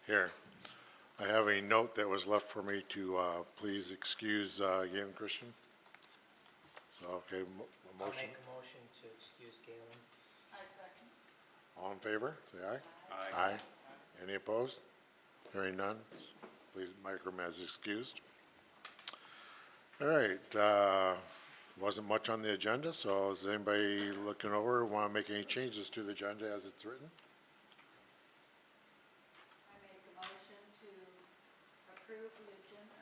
Here. I have a note that was left for me to please excuse Galen Christian. So, okay, a I'll motion. make a motion to excuse Galen. I second. All in favor, say aye. Aye. Any opposed? Hearing none, please mark him as excused. All right, wasn't much on the agenda, so is anybody looking over, want to make any changes to the agenda as it's written? I make a motion to approve the agenda.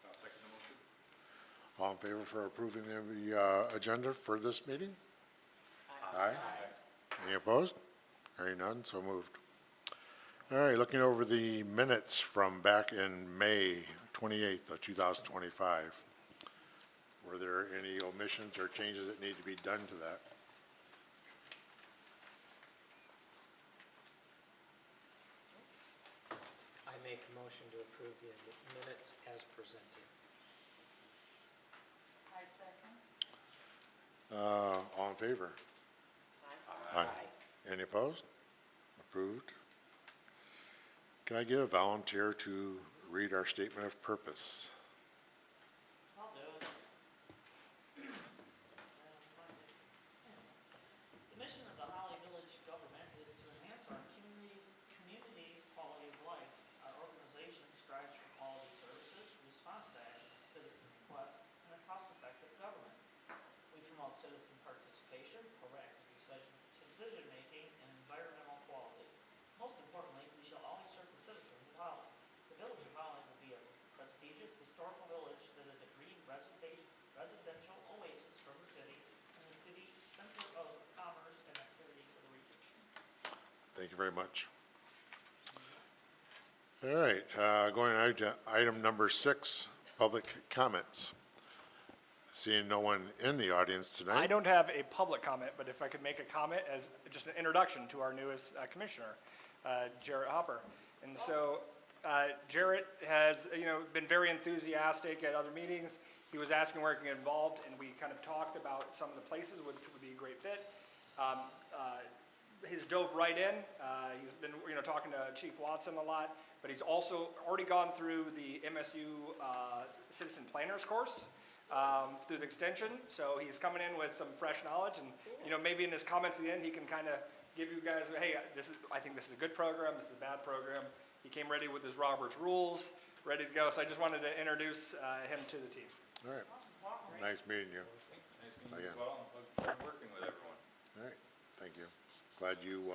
I'll second the motion. All in favor for approving the agenda for this meeting? Aye. Any opposed? Hearing none, so moved. All right, looking over the minutes from back in May 28th of 2025. Were there any omissions or changes that need to be done to that? I make a motion to approve the minutes as presented. I second. All in favor? Aye. Any opposed? Approved. Can I get a volunteer to read our statement of purpose? I'll do it. The mission of the Holly Village government is to enhance our community's quality of life. Our organization strives for quality services, responsive action to citizen requests, and a cost-effective government. We promote citizen participation, proactive decision-making, and environmental quality. Most importantly, we shall always serve the citizens of Holly. The village of Holly will be a prestigious historical village that is a green residential oasis for the city and the city center of commerce and activity for the region. Thank you very much. All right, going on to item number 6, public comments. Seeing no one in the audience tonight. I don't have a public comment, but if I could make a comment as just an introduction to our newest commissioner, Jarrett Hopper. And so Jarrett has, been very enthusiastic at other meetings. He was asking where he can get involved, and we kind of talked about some of the places which would be a great fit. He's dove right in. He's been, talking to Chief Watson a lot, but he's also already gone through the MSU Citizen Planners course. Through the extension, so he's coming in with some fresh knowledge, and maybe in his comments at the end he can kind of give you guys, hey, I think this is a good program, this is a bad program. He came ready with his Robert's rules, ready to go. So I just wanted to introduce him to the team. All right, nice meeting you. Nice meeting you as well, and look forward to working with everyone. All right, thank you. Glad you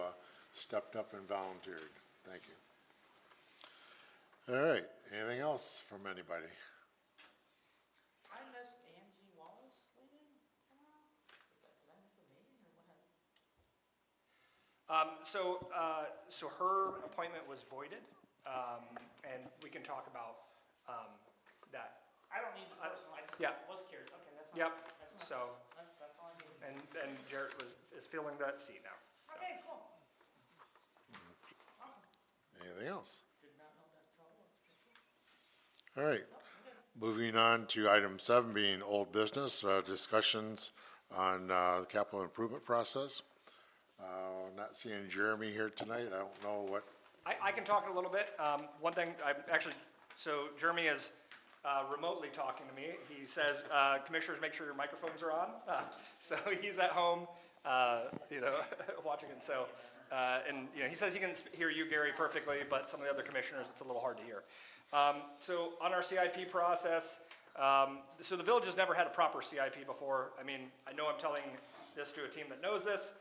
stepped up and volunteered. Thank you. All right, anything else from anybody? I missed Angie Wallace leaving tomorrow. Did I miss a meeting or what happened? So her appointment was voided, and we can talk about that. I don't need the personal, I just Yeah. was curious. Okay, that's fine. Yep. That's fine. So That's all I need. and Jarrett is filling that seat now. So. Okay, cool. Awesome. Anything else? Did not know that's how it worked. All right, moving on to item 7, being old business, discussions on the capital improvement process. Not seeing Jeremy here tonight. I don't know what. I can talk a little bit. One thing, so Jeremy is remotely talking to me. He says, commissioners, make sure your microphones are on. So he's at home, watching. And so, he says he can hear you, Gary, perfectly, but some of the other commissioners, it's a little hard to hear. So on our CIP process, so the village has never had a proper CIP before. I mean, I know I'm telling this to a team that knows this,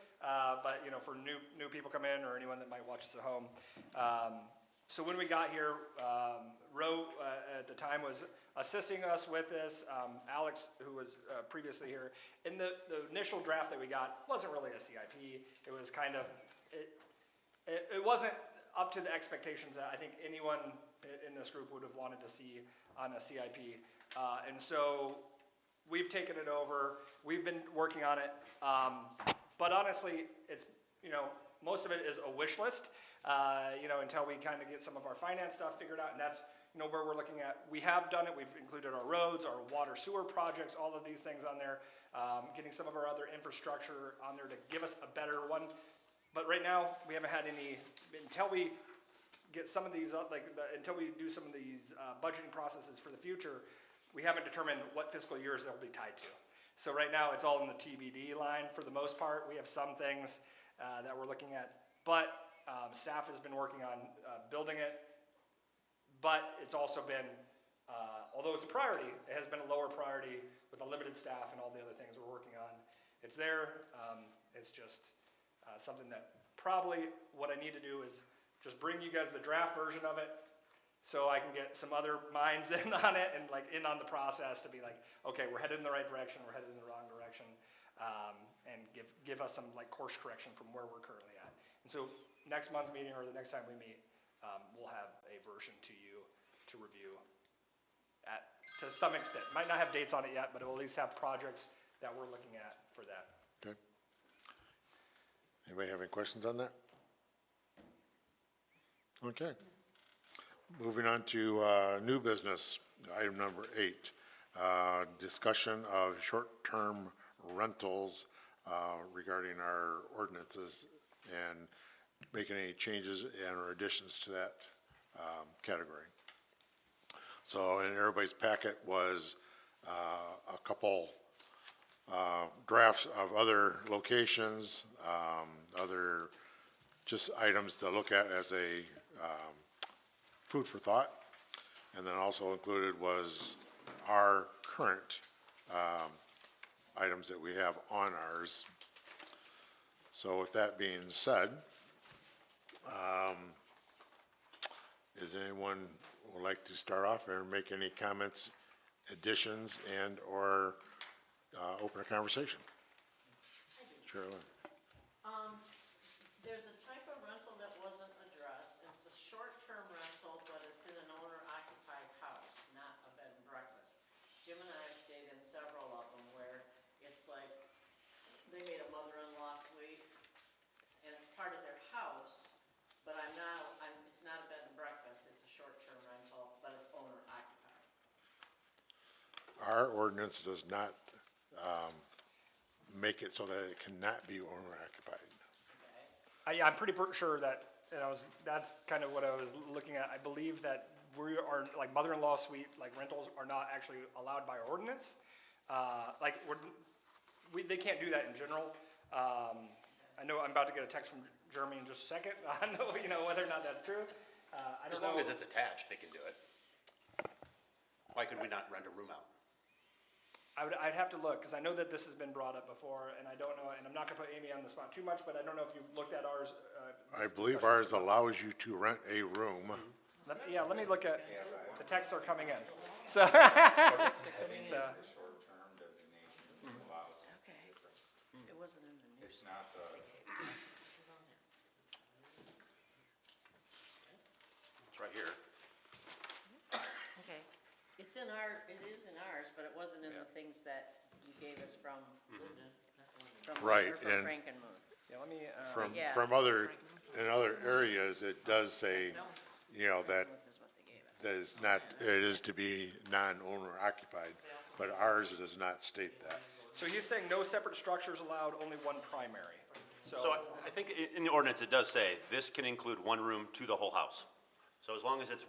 but for new people come in or anyone that might watch us at home. So when we got here, Ro at the time was assisting us with this. Alex, who was previously here, in the initial draft that we got wasn't really a CIP. It was kind of, it wasn't up to the expectations that I think anyone in this group would have wanted to see on a CIP. And so we've taken it over. We've been working on it. But honestly, it's, most of it is a wish list, until we kind of get some of our finance stuff figured out. And that's, where we're looking at. We have done it. We've included our roads, our water sewer projects, all of these things on there, getting some of our other infrastructure on there to give us a better one. But right now, we haven't had any, until we get some of these, until we do some of these budgeting processes for the future, we haven't determined what fiscal years they'll be tied to. So right now, it's all in the TBD line for the most part. We have some things that we're looking at, but staff has been working on building it. But it's also been, although it's a priority, it has been a lower priority with a limited staff and all the other things we're working on. It's there. It's just something that probably what I need to do is just bring you guys the draft version of it so I can get some other minds in on it and like in on the process to be like, okay, we're headed in the right direction, we're headed in the wrong direction, and give us some like course correction from where we're currently at. And so next month's meeting or the next time we meet, we'll have a version to you to review to some extent. Might not have dates on it yet, but it will at least have projects that we're looking at for that. Okay. Anybody have any questions on that? Okay. Moving on to new business, item number 8, discussion of short-term rentals regarding our ordinances and making any changes and or additions to that category. So in everybody's packet was a couple drafts of other locations, other just items to look at as a food for thought. And then also included was our current items that we have on ours. So with that being said, is anyone would like to start off or make any comments, additions, and or open a conversation? Sure. There's a type of rental that wasn't addressed. It's a short-term rental, but it's in an owner-occupied house, not a bed and breakfast. Jim and I have stayed in several of them where it's like, they made a mother-in-law suite, and it's part of their house, but it's not a bed and breakfast, it's a short-term rental, but it's owner-occupied. Our ordinance does not make it so that it cannot be owner-occupied. Okay? I'm pretty sure that, that's kind of what I was looking at. I believe that we are, like mother-in-law suite, like rentals are not actually allowed by ordinance. They can't do that in general. I know I'm about to get a text from Jeremy in just a second. I know, whether or not that's true. I don't As know. long as it's attached, they can do it. Why could we not rent a room out? I'd have to look, because I know that this has been brought up before, and I don't know, and I'm not gonna put Amy on the spot too much, but I don't know if you've looked at ours. I believe ours allows you to rent a room. Let me look at, the texts are coming in. So, Short-term designation allows Okay. It wasn't in the news. It's not It's right here. Okay. It is in ours, but it wasn't in the things that you gave us from. Right, or from and- Frankenmuth. yeah, let me, Yeah. From in other areas, it does say, that Frankenmuth is what they gave us. that is not, it is to be non-owner occupied, but ours does not state that. so he's saying no separate structures allowed, only one primary. So I think in the ordinance, it does say this can include one room to the whole house. So as long as it's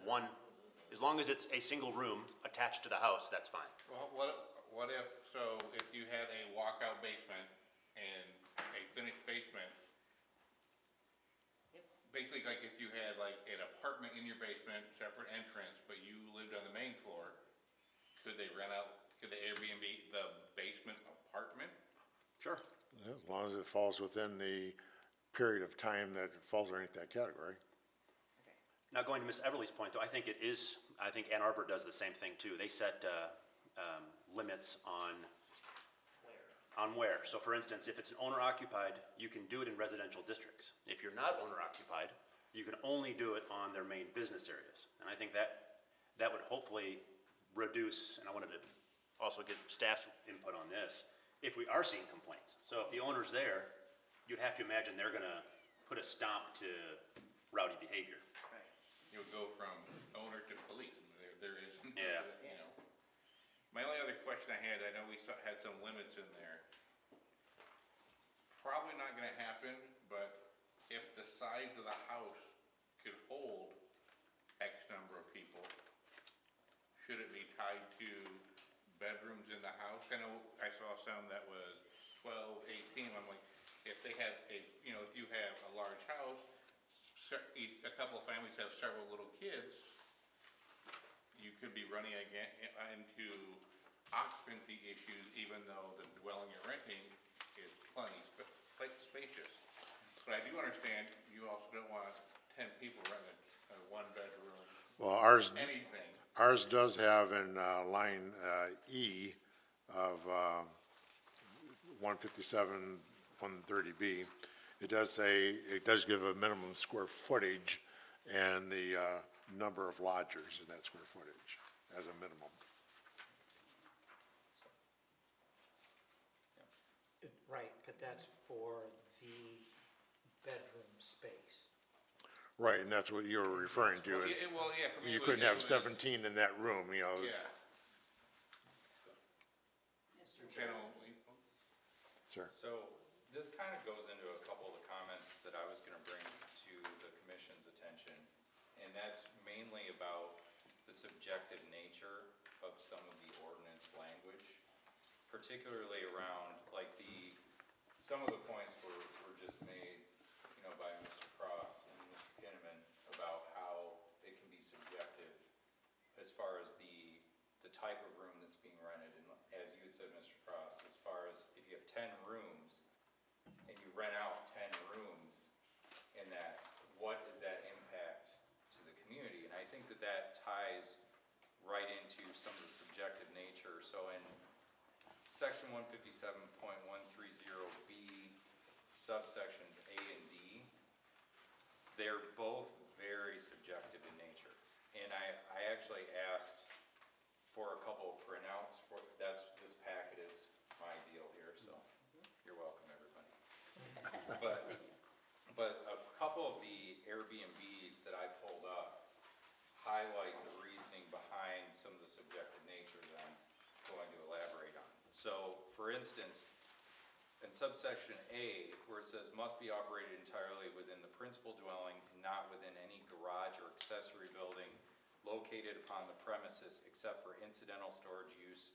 a single room attached to the house, that's fine. Well, what if you had a walkout basement and a finished basement? Basically, like if you had like an apartment in your basement, separate entrance, but you lived on the main floor, could they Airbnb the basement apartment? Sure. Yeah, as long as it falls within the period of time that it falls underneath that category. Now, going to Ms. Everly's point, though, I think Ann Arbor does the same thing, too. They set limits on where. So, for instance, if it's an owner-occupied, you can do it in residential districts. If you're not owner-occupied, you can only do it on their main business areas. And I think that would hopefully reduce, and I wanted to also get staff's input on this, if we are seeing complaints. So if the owner's there, you'd have to imagine they're going to put a stop to rowdy behavior. You would go from owner to police. There is. Yeah. My only other question I had know we had some limits in there. Probably not gonna happen, but if the size of the house could hold should it be tied to bedrooms in the house? I know I saw some that was 12, 18, I'm like, if they have a, you know, if you have a large house, a couple of families have several little kids, you could be running again into occupancy issues, even though the dwelling you're renting is plenty spacious. But I do understand you also don't want 10 people renting a one-bedroom, Well, anything. ours does have in line E of 157, 130B, it does say, it does give a minimum square footage and the number of lodgers in that square footage as a minimum. Right, but that's for the bedroom space. Right, and that's what you were referring to, is Well, yeah, for me. you it couldn't was- have 17 in that room, you know. Yeah. Mr. General, Sir. So this kind of goes into a couple of the comments that I was gonna bring to the commission's attention. And that's mainly about the subjective nature of some of the ordinance language, particularly around, like, some of the points were just made, you know, by Mr. Cross and Mr. Kinnaman about how it can be subjective as far as the type of room that's being rented. And as you had said, Mr. Cross, as far as if you have 10 rooms and you rent out 10 rooms in that, what is that impact to the community? And I think that that ties right into some of the subjective nature. So in section 157.130B, subsections A and D, they're both very subjective in nature. And I actually asked for a couple of printouts for, this packet is my deal here, so you're welcome, everybody. But a couple of the Airbnbs that I pulled up highlight the reasoning behind some of the subjective nature that I'm going to elaborate on. So, for instance, in subsection A, where it says must be operated entirely within the principal dwelling, not within any garage or accessory building located upon the premises except for incidental storage use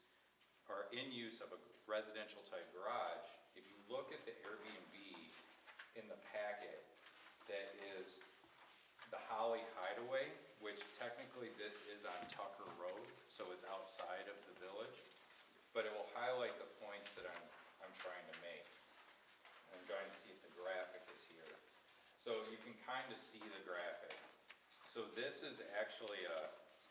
or in use of a residential type garage, if you look at the Airbnb in the packet that is the Holly Hideaway, which technically this is on Tucker Road, so it's outside of the village, but it will highlight the points that I'm trying to make. I'm trying to see if the graphic is here. So you can kind of see the graphic. So this is actually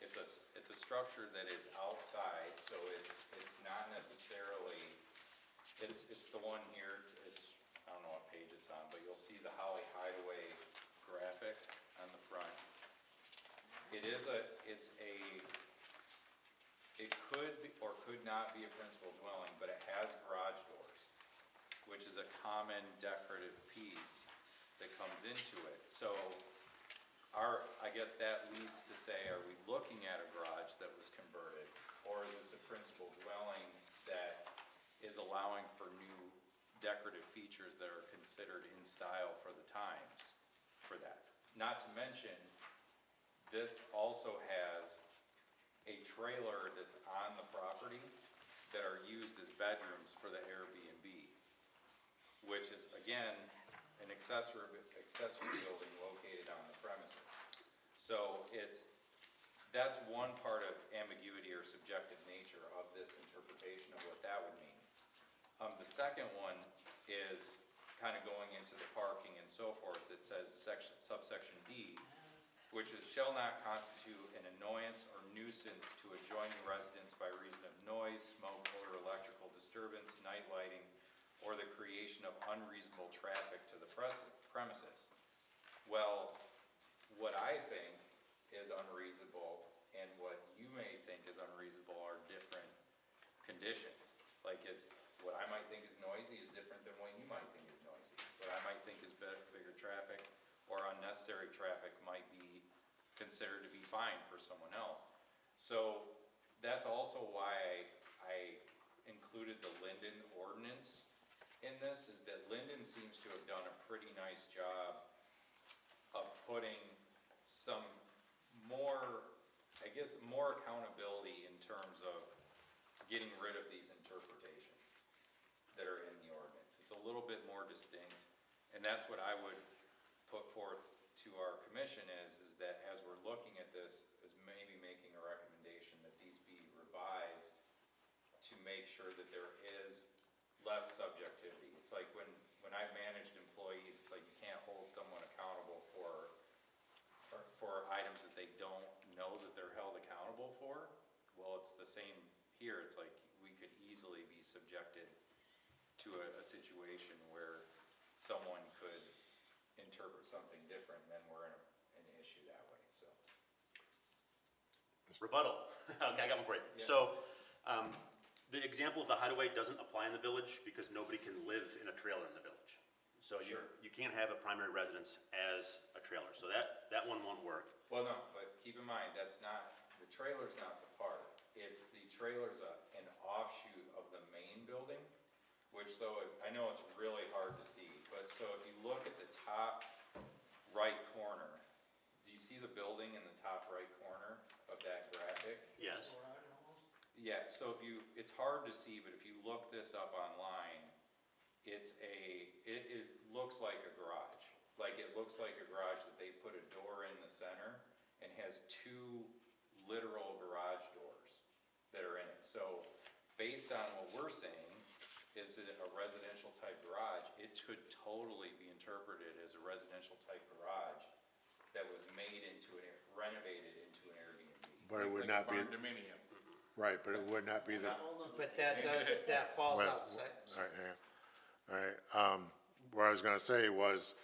it's a structure that is outside, so it's not necessarily, it's the one here, I don't know what page it's on, but you'll see the Holly Hideaway graphic on the front. It could be, or could not be a principal dwelling, but it has garage doors, which is a common decorative piece that comes into it. So I guess that leads to say, are we looking at a garage that was converted? Or is this a principal dwelling that is allowing for new decorative features that are considered in style for the times for that? Not to mention, this also has a trailer that's on the property that are used as bedrooms for the Airbnb, which is, again, an accessory building located on the premises. So that's one part of ambiguity or subjective nature of this interpretation of what that would mean. The second one is kind of going into the parking and so forth. It says subsection D, which is shall not constitute an annoyance or nuisance to adjoining residents by reason of noise, smoke, odor, electrical disturbance, night lighting, or the creation of unreasonable traffic to the premises. Well, what I think is unreasonable and what you may think is unreasonable are different conditions. Like, what I might think is noisy is different than what you might think is noisy. What I might think is bigger traffic or unnecessary traffic might be considered to be fine for someone else. So that's also why I included the Linden ordinance in this, is that Linden seems to have done a pretty nice job of putting some more I guess, more accountability in terms of getting rid of these interpretations that are in the ordinance. It's a little bit more distinct, and that's what I would put forth to our commission is that as we're looking at this, is maybe making a recommendation that these be revised to make sure that there is less subjectivity. It's like when I've managed employees, it's like you can't hold someone accountable for items that they don't know that they're held accountable for. Well, it's the same here. It's like we could easily be subjected to a situation where someone could interpret something different, and then we're in an issue that way, so. Rebuttal. Okay, I got one for you. Yeah. So, the example of the hideaway doesn't apply in the village because nobody can live in a trailer in the village. So Sure. you can't have a primary residence as a trailer, so that one won't work. Well, no, but keep in mind, that's not, the trailer's not the part. It's the trailer's an offshoot of the main building, which, so, I know it's really hard to see, but so if you look at the top right corner, do you see the building in the top right corner of that graphic? Yes. Yeah, so it's hard to see, but if you look this up online, it looks like a garage. Like, it looks like a garage that they put a door in the center and has two literal garage doors that are in it. So, based on what we're saying, is it a residential type garage? It could totally be interpreted as a residential type garage that was renovated into an Airbnb. But it would Like not a be, Condominium. right, but it would not be the, But that falls Well, outside. all right, hang on. All right, what I was gonna say was,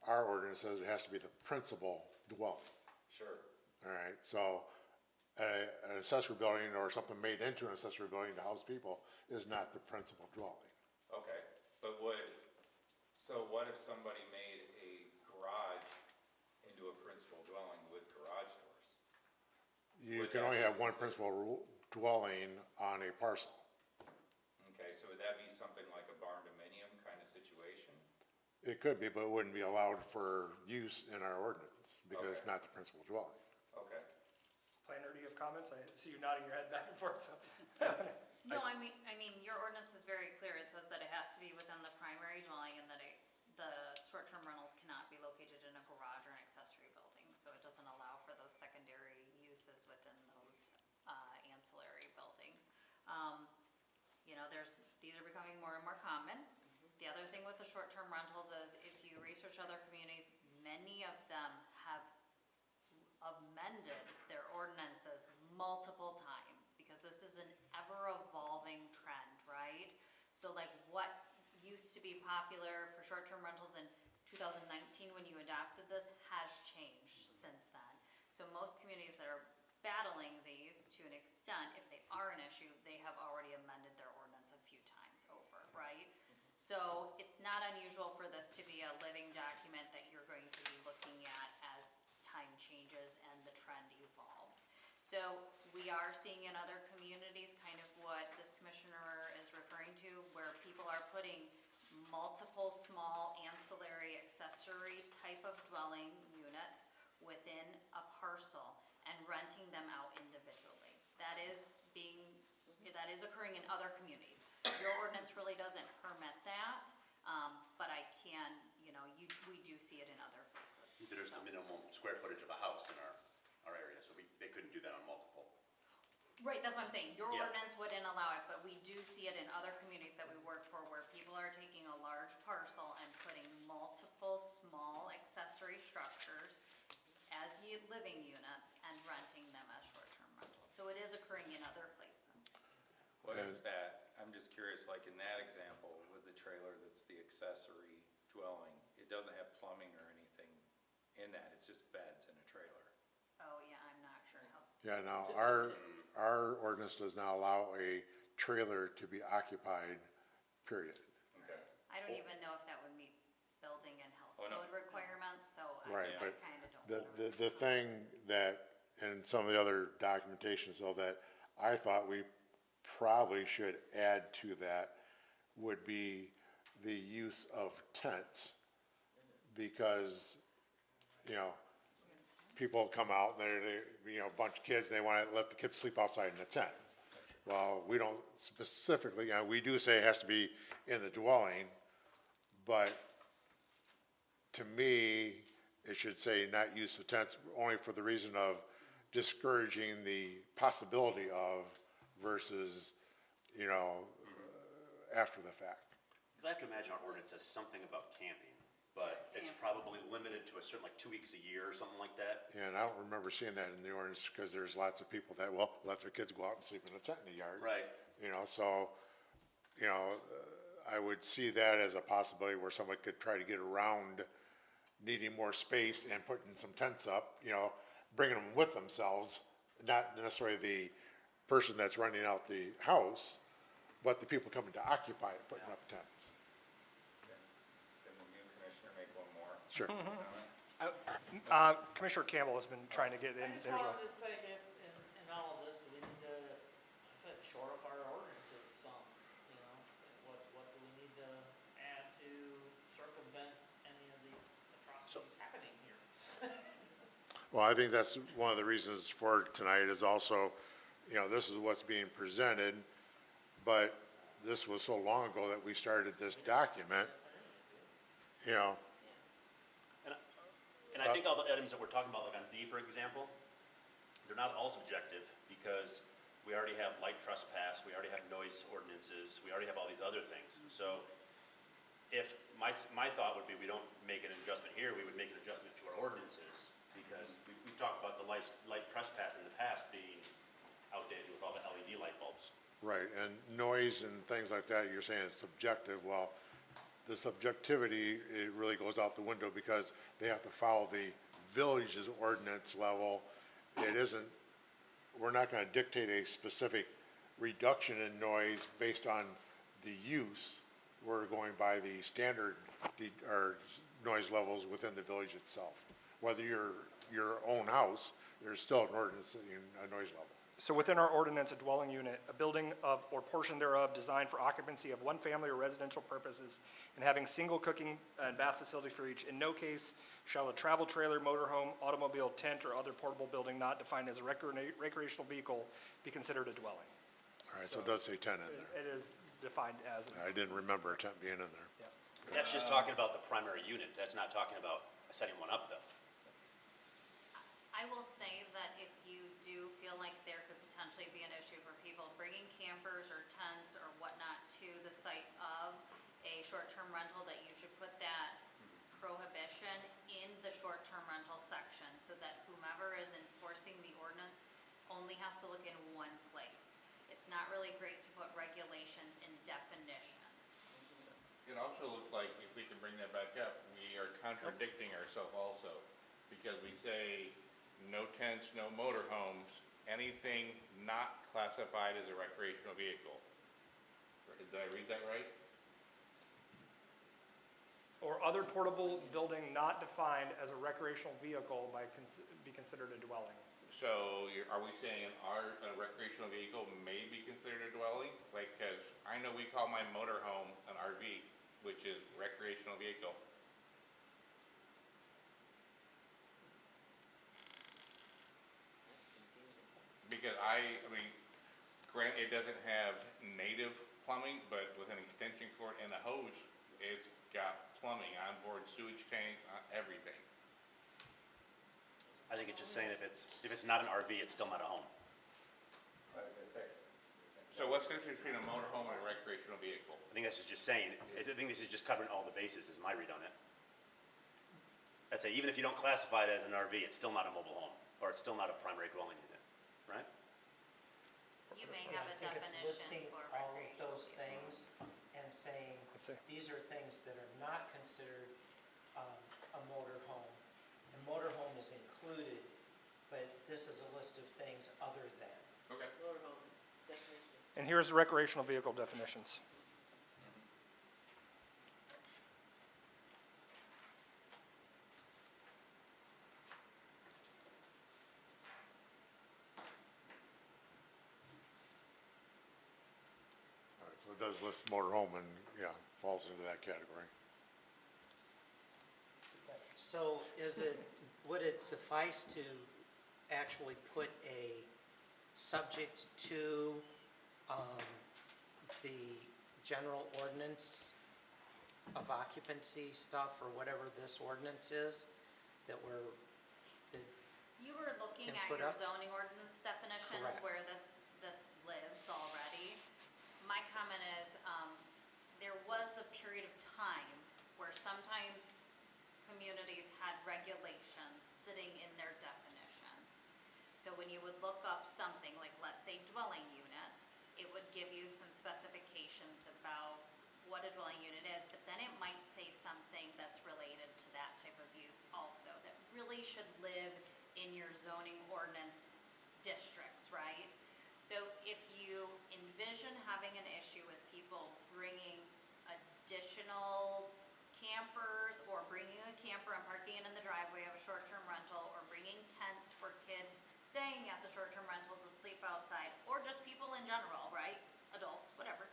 our ordinance says it has to be the principal dwelling. Sure. All right, so an accessory building or something made into an accessory building to house people is not the principal dwelling. Okay, but so what if somebody made a garage into a principal dwelling with garage doors? You Would can that only be have one considered- principal dwelling on a parcel. Okay, so would that be something like a barn dominium kind of situation? It could be, but it wouldn't be allowed for use in our ordinance because it's Okay. not the principal dwelling. Okay. Planner, do you have comments? I see you nodding your head back and forth, so. No, I mean, your ordinance is very clear. It says that it has to be within the primary dwelling and that the short-term rentals cannot be located in a garage or an accessory building. So it doesn't allow for those secondary uses within those, ancillary buildings. You know, these are becoming more and more common. The other thing with the short-term rentals is if you research other communities, many of them have amended their ordinances multiple times because this is an ever-evolving trend, right? So like what used to be popular for short-term rentals in 2019 when you adopted this has changed since then. So most communities that are battling these to an extent, if they are an issue, they have already amended their ordinance a few times over, right? So it's not unusual for this to be a living document that you're going to be looking at as time changes and the trend evolves. So we are seeing in other communities kind of what this commissioner is referring to, where people are putting multiple small ancillary accessory type of dwelling units within a parcel and renting them out individually. That is occurring in other communities. Your ordinance really doesn't permit that, but I can, we do see it in other places. There's the minimum square footage of a house in our area, so they couldn't do that on multiple. Right, that's what I'm saying. Your Yeah. ordinance wouldn't allow it, but we do see it in other communities that we work for where people are taking a large parcel and putting multiple small accessory structures as living units and renting them as short-term rentals. So it is occurring in other places. What if I'm just curious, like in that example with the trailer that's the accessory dwelling, it doesn't have plumbing or anything in that, it's just beds in a trailer. Oh, yeah, I'm not sure how. Yeah, now, our ordinance does not allow a trailer to be occupied, period. Okay. I don't even know if that would meet building and health Oh, no. code requirements, so Right, I but kind of don't. The thing that, and some of the other documentation, so that I thought we probably should add to that would be the use of tents. Because, people come out, and they, you know, a bunch of kids, and they wanna let the kids sleep outside in a tent. Well, we don't specifically, we do say it has to be in the dwelling, but to me, it should say not use of tents only for the reason of discouraging the possibility of versus, you know, after the fact. Because I have to imagine our ordinance says something about camping, but it's probably limited to a certain, like 2 weeks a year or something like that. And I don't remember seeing that in the ordinance, because there's lots of people that will let their kids go out and sleep in a tent in the yard. Right. You know, so, you know, I would see that as a possibility where someone could try to get around needing more space and putting some tents up, you know, bringing them with themselves, not necessarily the person that's renting out the house, but the people coming to occupy it, putting up tents. Can the new commissioner make one more Sure. comment? Commissioner Campbell has been trying to get in. I just There's a- wanted to say, in all of this, do we need to, like I said, shore up our ordinances some, you know? What do we need to add to circumvent any of these atrocities happening here? Well, I think that's one of the reasons for tonight is also, you know, this is what's being presented, but this was so long ago that we started this document, you know. And I think all the items that we're talking about, like on D, for example, they're not all subjective because we already have light trespass, we already have noise ordinances, we already have all these other things. So if, my thought would be we don't make an adjustment here, we would make an adjustment to our ordinances because we've talked about the light trespass in the past being outdated with all the LED light bulbs. Right, and noise and things like that, you're saying it's subjective. Well, the subjectivity, it really goes out the window because they have to follow the village's ordinance level. It isn't, we're not gonna dictate a specific reduction in noise based on the use. We're going by the standard, or noise levels within the village itself. Whether you're your own house, there's still an ordinance setting a noise level. So within our ordinance, a dwelling unit, a building of or portion thereof designed for occupancy of one family or residential purposes and having single cooking and bath facility for each. In no case shall a travel trailer, motorhome, automobile, tent, or other portable building not defined as a recreational vehicle be considered a dwelling. All right, so it does say 10 in there. It is defined as, I didn't remember a tent being in there. yeah. That's just talking about the primary unit. That's not talking about setting one up though. I will say that if you do feel like there could potentially be an issue for people bringing campers or tents or whatnot to the site of a short-term rental, that you should put that prohibition in the short-term rental section so that whomever is enforcing the ordinance only has to look in one place. It's not really great to put regulations in definitions. It also looked like, if we can bring that back up, we are contradicting ourselves also, because we say no tents, no motorhomes, anything not classified as a recreational vehicle. Did I read that right? Or other portable building not defined as a recreational vehicle be considered a dwelling. So are we saying a recreational vehicle may be considered a dwelling? Like, cause I know we call my motorhome an RV, which is recreational vehicle. Because I mean, it doesn't have native plumbing, but with an extension cord and a hose, it's got plumbing, onboard sewage tanks, everything. I think it's just saying if it's not an RV, it's still not a home. I was gonna say. So what's the difference between a motorhome and a recreational vehicle? I think this is just saying, I think this is just covering all the bases is my read on it. I'd say even if you don't classify it as an RV, it's still not a mobile home, or it's still not a primary dwelling unit, right? You may Yeah, have I a think it's definition listing for all of recreational those vehicle. things and saying, Let's see. these are things that are not considered a motorhome. A motorhome is included, but this is a list of things other than. Okay. Motorhome definition. And here's the recreational vehicle definitions. All right, so it does list motorhome and, yeah, falls into that category. So would it suffice to actually put a subject to the general ordinance of occupancy stuff, or whatever this ordinance is, that You were looking Can at put your up? zoning ordinance definitions Correct. where this lives already. My comment is, there was a period of time where sometimes communities had regulations sitting in their definitions. So when you would look up something like, let's say, dwelling unit, it would give you some specifications about what a dwelling unit is, but then it might say something that's related to that type of use also, that really should live in your zoning ordinance districts, right? So if you envision having an issue with people bringing additional campers, or bringing a camper and parking it in the driveway of a short-term rental, or bringing tents for kids staying at the short-term rental to sleep outside, or just people in general, right? Adults, whatever.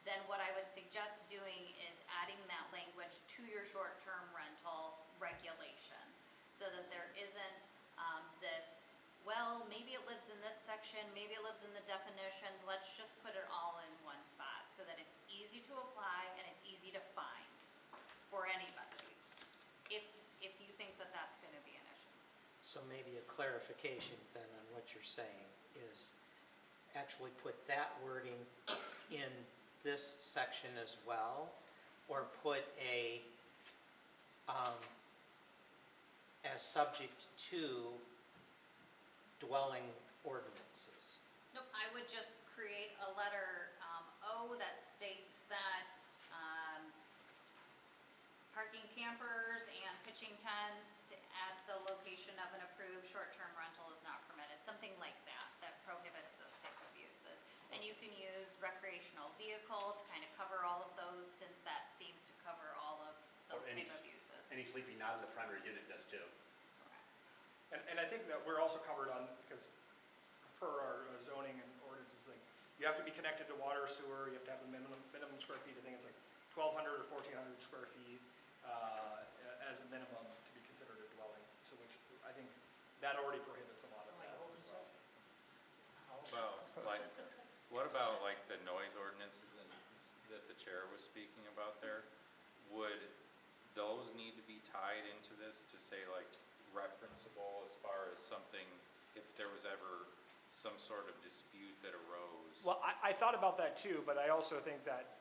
Then what I would suggest doing is adding that language to your short-term rental regulations, so that there isn't this, well, maybe it lives in this section, maybe it lives in the definitions, let's just put it all in one spot, so that it's easy to apply and it's easy to find for anybody, if you think that that's gonna be an issue. so maybe a clarification then on what you're saying is actually put that wording in this section as well, or put as subject to dwelling ordinances. Nope, I would just create a letter, O, that states that, parking campers and pitching tents at the location of an approved short-term rental is not permitted, something like that, that prohibits those type of uses. And you can use recreational vehicle to kind of cover all of those, since that seems to cover all of those Or any type of uses. Any sleeping not in the primary unit does too. And I think that we're also covered on, because per our zoning and ordinances, like, you have to be connected to water, sewer, you have to have the minimum square feet, I think it's like 1,200 or 1,400 square feet as a minimum to be considered a dwelling, so which, I think, that already prohibits a lot of that as well. What about like the noise ordinances that the chair was speaking about there? Would those need to be tied into this to say like referenceable as far as something, if there was ever some sort of dispute that arose? Well, I thought about that too, but I also think that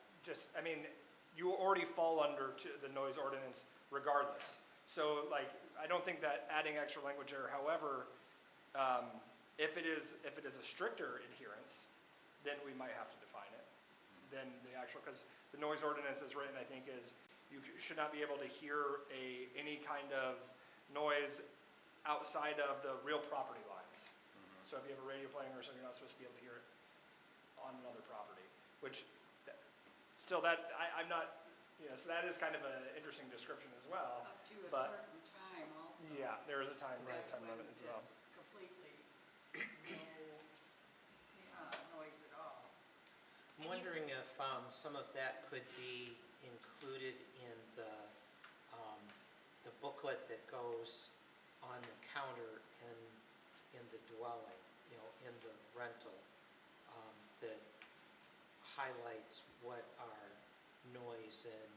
you already fall under the noise ordinance regardless. So like, I don't think that adding extra language there, however, if it is a stricter adherence, then we might have to define it. Then the actual, because the noise ordinance is written, I think, is you should not be able to hear any kind of noise outside of the real property lines. So if you have a radio playing or something, you're not supposed to be able to hear it on another property, which still I'm not, so that is kind of an interesting description as well. Up to a but- certain time also. Yeah, there is a time That's limit when as well. it's completely no noise at all. I'm wondering if some of that could be included in the booklet that goes on the counter in the dwelling, in the rental, that highlights what our noise and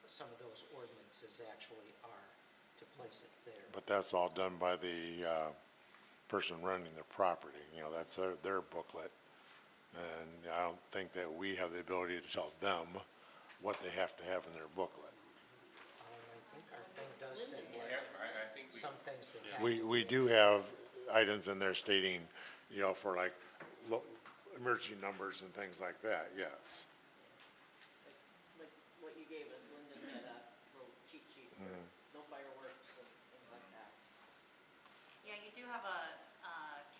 some of those ordinances actually are, to place it there. But that's all done by the person running the property, that's their booklet. And I don't think that we have the ability to tell them what they have to have in their booklet. I think our thing does say Yeah, I think we. some things that have to We be- do have items in there stating, for like emergency numbers and things like that, yes. Like what you gave us, Lyndon had a little cheat sheet for no fireworks and things like that. Yeah, you do have a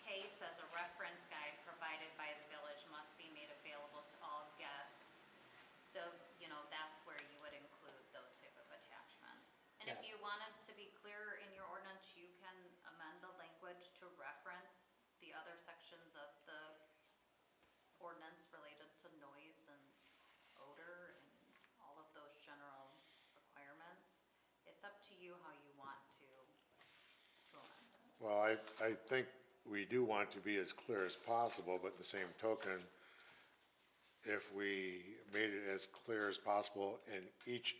case as a reference guide provided by the village, must be made available to all guests. So, that's where you would include those type of attachments. And if Yeah. you wanted to be clearer in your ordinance, you can amend the language to reference the other sections of the ordinance related to noise and odor and all of those general requirements. It's up to you how you want Well, I think we do want to be as clear as possible, but the same token, if we made it as clear as possible in each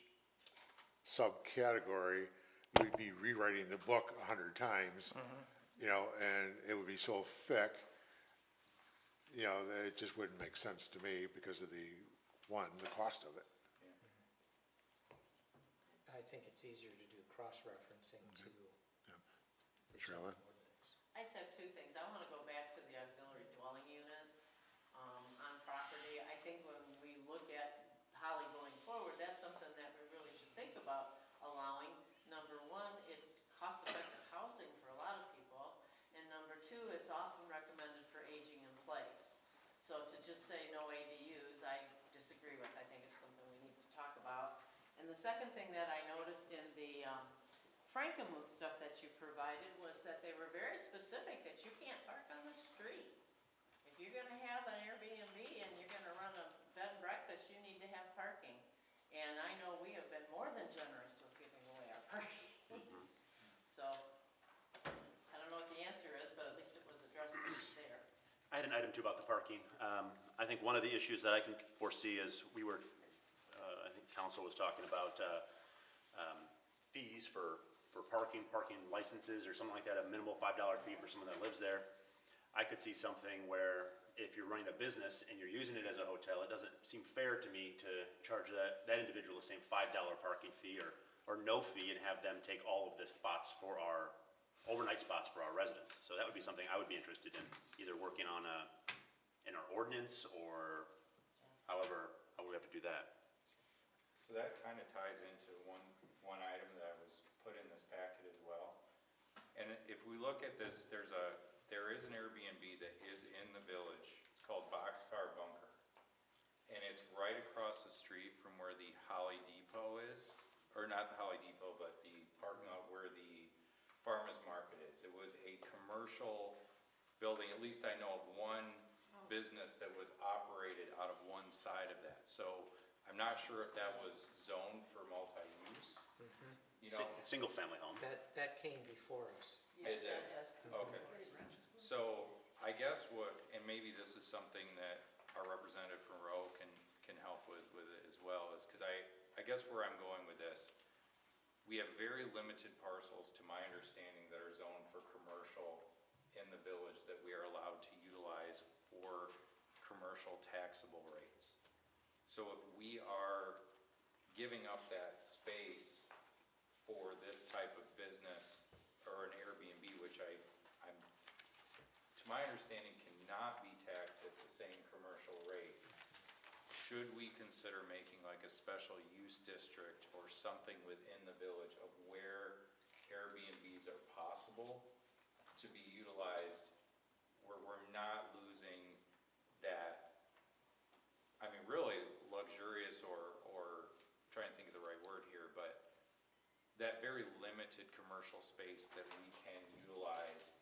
subcategory, we'd be rewriting the book 100 times, you know, and it would be so thick, you know, that it just wouldn't make sense to me because of the cost of it. I think it's easier to do cross-referencing to. the Sherilyn? general ordinance. I just have two things. I want to go back to the auxiliary dwelling units on property. I think when we look at Holly going forward, that's something that we really should think about allowing. Number one, it's cost-effective housing for a lot of people. And number two, it's often recommended for aging in place. So to just say no ADUs, I disagree with. I think it's something we need to talk about. And the second thing that I noticed in the Frankenmuth stuff that you provided was that they were very specific that you can't park on the street. If you're gonna have an Airbnb and you're gonna run a bed and breakfast, you need to have parking. And I know we have been more than generous with giving away our parking. So, I don't know what the answer is, but at least it was addressed there. I had an item too about the parking. I think one of the issues that I can foresee is I think council was talking about fees for parking licenses or something like that, a minimal $5 fee for someone that lives there. I could see something where if you're running a business and you're using it as a hotel, it doesn't seem fair to me to charge that individual the same $5 parking fee or no fee and have them take all of the spots for our overnight spots for our residents. So that would be something I would be interested in, either working on in our ordinance or however we have to do that. So that kind of ties into one item that I was put in this packet as well. And if we look at this, there is an Airbnb that is in the village. It's called Boxcar Bunker. And it's right across the street from where the Holly Depot is, or not the Holly Depot, but the parking lot where the farmer's market is. It was a commercial building, at least I know of one business that was operated out of one side of that. So I'm not sure if that was zoned for multi-use, you know? Single-family home. That came before us. It did. Okay. So I guess and maybe this is something that our representative from Rowe can help with it as well, is because I guess where I'm going with this, we have very limited parcels, to my understanding, that are zoned for commercial in the village that we are allowed to utilize for commercial taxable rates. So if we are giving up that space for this type of business or an Airbnb, which I'm, to my understanding, cannot be taxed at the same commercial rates, should we consider making like a special use district or something within the village of where Airbnbs are possible to be utilized, where we're not losing that, I mean, really luxurious or trying to think of the right word here, but that very limited commercial space that we can utilize,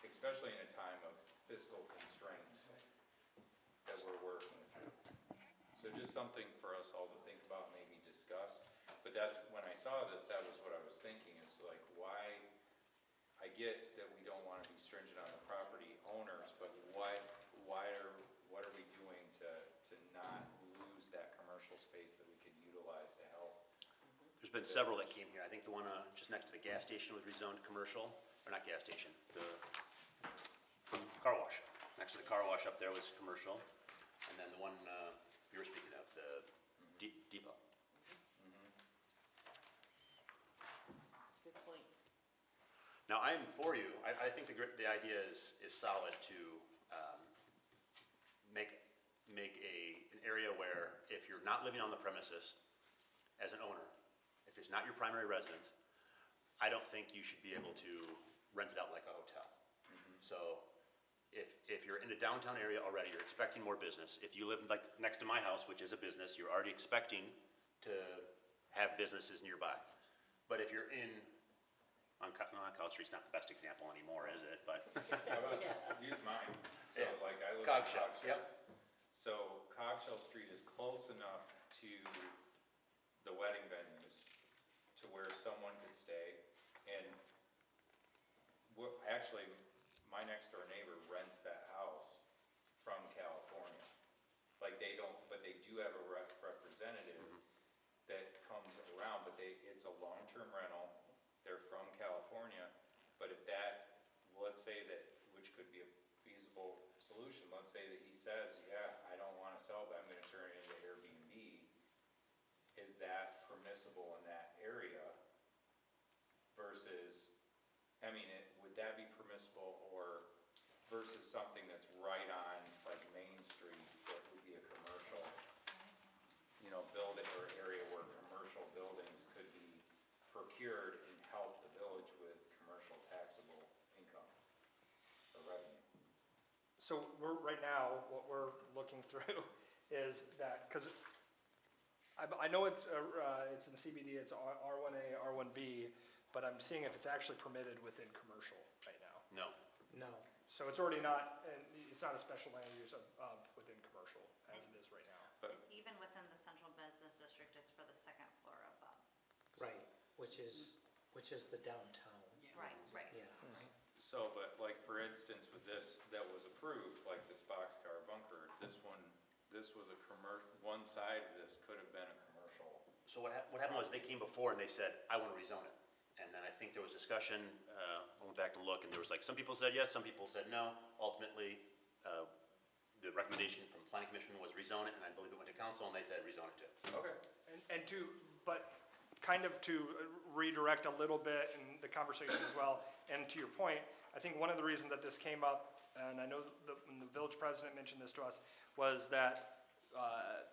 especially in a time of fiscal constraints that we're working through. So just something for us all to think about, maybe discuss. But that's, when I saw this, that was what I was thinking, is like, why, I get that we don't want to be stringent on the property owners, but what are we doing to not lose that commercial space that we could utilize to help? There's been several that came here. I think the one just next to the gas station was rezoned commercial, or not gas station, the car wash. Next to the car wash up there was commercial. And then the one you were speaking of, the depot. Good point. Now, I am for you. I think the idea is solid to make an area where if you're not living on the premises as an owner, if it's not your primary residence, I don't think you should be able to rent it out like a hotel. So if you're in a downtown area already, you're expecting more business. If you live like next to my house, which is a business, you're already expecting to have businesses nearby. But if you're on College Street's not the best example anymore, is it? But How about, use mine. So Yeah. like I live on Cogshell, Cogshell. yep. So Cogshell Street is close enough to the wedding venues to where someone could stay. And actually, my next door neighbor rents that house from California. Like, they don't, but they do have a representative that comes around, but it's a long-term rental. They're from California, but if that, let's say that, which could be a feasible solution, let's say that he says, yeah, I don't wanna sell, but I'm gonna turn it into Airbnb. Is that permissible in that area versus, I mean, would that be permissible or versus something that's right on like Main Street that would be a commercial, building or area where commercial buildings could be procured and help the village with commercial taxable income or revenue? So right now, what we're looking through is that, because I know it's in CBD, it's R1A, R1B, but I'm seeing if it's actually permitted within commercial right now. No. No. So it's already not, and it's not a special land use of within commercial as it is right now. Even within the central business district, it's for the second floor above. Right, which is the downtown. Right, right. Yeah. So, but like for instance with this that was approved, like this boxcar bunker, this was a one side of this could have been a commercial. So what happened was they came before and they said, I want to rezone it. And then I think there was discussion, I went back to look, and there was like, some people said yes, some people said no. Ultimately, the recommendation from planning commission was rezone it, and I believe it went to council, and they said rezone it too. Okay. But kind of to redirect a little bit in the conversation as well, and to your point, I think one of the reasons that this came up, and I know when the village president mentioned this to us, was that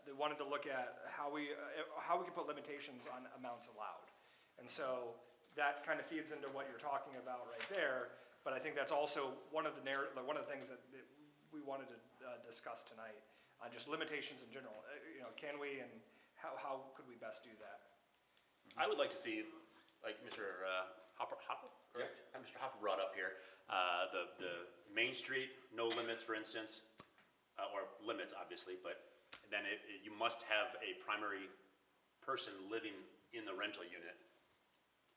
they wanted to look at how we can put limitations on amounts allowed. And so that kind of feeds into what you're talking about right there, but I think that's also one of the things that we wanted to discuss tonight, just limitations in general. Can we and how could we best do that? I would like to see, like Mr. Hopper, correct? Mr. Hopper brought up here, the Main Street, no limits, for instance, or limits, obviously, but then you must have a primary person living in the rental unit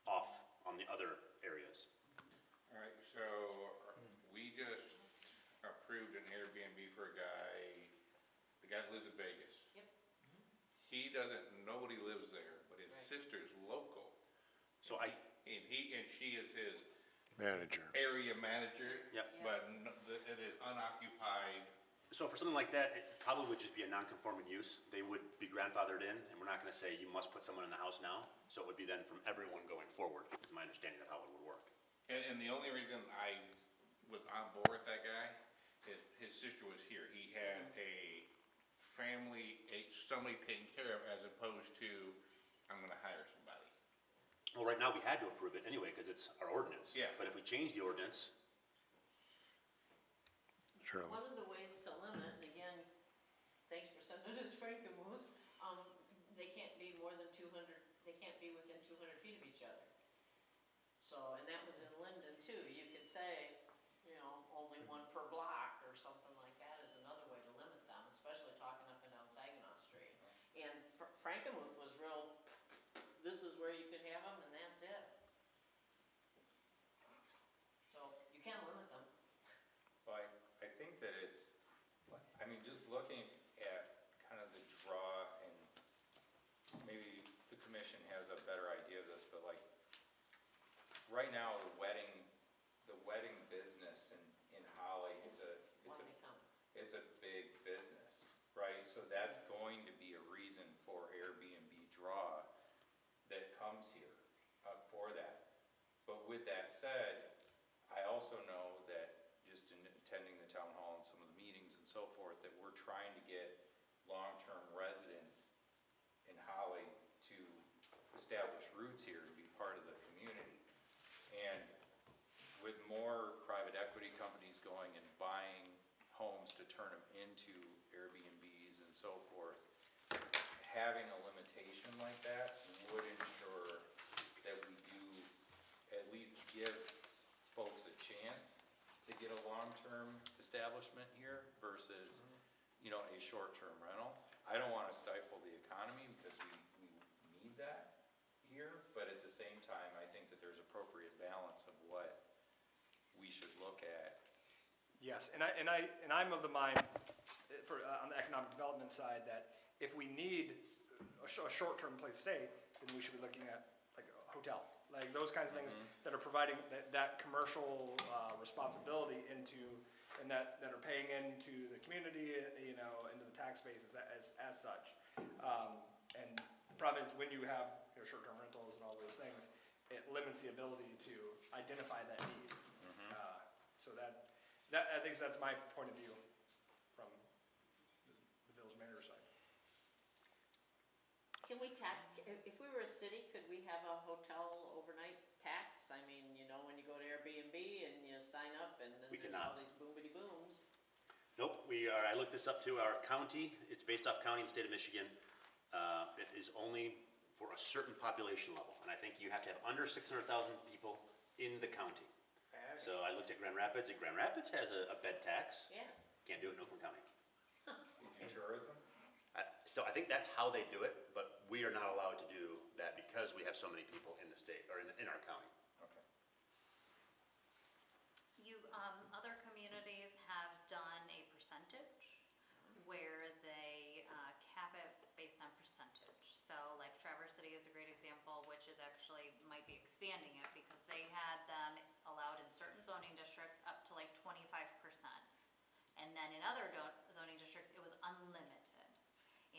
off on the other areas. All right, so we just approved an Airbnb for a guy, the guy lives in Vegas. Yep. Nobody lives there, but his sister's local. So And she is his Manager. area manager. Yep. But it is unoccupied. So for something like that, it probably would just be a non-conforming use. They would be grandfathered in, and we're not gonna say you must put someone in the house now. So it would be then from everyone going forward, is my understanding of how it would work. And the only reason I was on board with that guy is his sister was here. He had a family, somebody taken care of, as opposed to, I'm gonna hire somebody. Well, right now, we had to approve it anyway, because it's our ordinance. Yeah. But if we change the ordinance, Shirley. One of the ways to limit, and again, thanks for sending us Frankenmuth, they can't be more than 200, they can't be within 200 feet of each other. So, and that was in Linden too, you could say, only one per block or something like that is another way to limit them, especially talking up and down Saginaw Street. And Frankenmuth was real, this is where you could have them and that's it. So, you can limit them. Well, I think that just looking at kind of the draw, and maybe the commission has a better idea of this, but like, right now, the wedding business in Holly it's a big business, right? So that's going to be a reason for Airbnb draw that comes here for that. But with that said, I also know that just in attending the town hall and some of the meetings and so forth, that we're trying to get long-term residents in Holly to establish roots here, to be part of the community. And with more private equity companies going and buying homes to turn them into Airbnbs and so forth, having a limitation like that would ensure that we do at least give folks a chance to get a long-term establishment here versus, a short-term rental. I don't want to stifle the economy because we need that here, but at the same time, I think that there's appropriate balance of what should look at. Yes, I'm of the mind, on the economic development side, that if we need a short-term place to stay, then we should be looking at like a hotel, like those kinds of things that are providing that commercial responsibility into, and that are paying into the community, you know, into the tax base as such. And the problem is when you have, you know, short-term rentals and all those things, it limits the ability to identify that need. So that I think that's my point of view from the village manager's side. Can we if we were a city, could we have a hotel overnight tax? I mean, you know, when you go to Airbnb and you sign up and then We there's all cannot. these boomity booms. Nope, I looked this up too, our county, it's based off county and state of Michigan. It is only for a certain population level, and I think you have to have under 600,000 people in the county. So I looked at Grand Rapids, and Grand Rapids has a bed tax. Yeah. Can't do it in Oakland County. Tourism? So I think that's how they do it, but we are not allowed to do that because we have so many people in the state, or in our county. Okay. Other communities have done a percentage where they cap it based on percentage. So like Traverse City is a great example, which is actually, might be expanding it because they had them allowed in certain zoning districts up to like 25%. And then in other zoning districts, it was unlimited.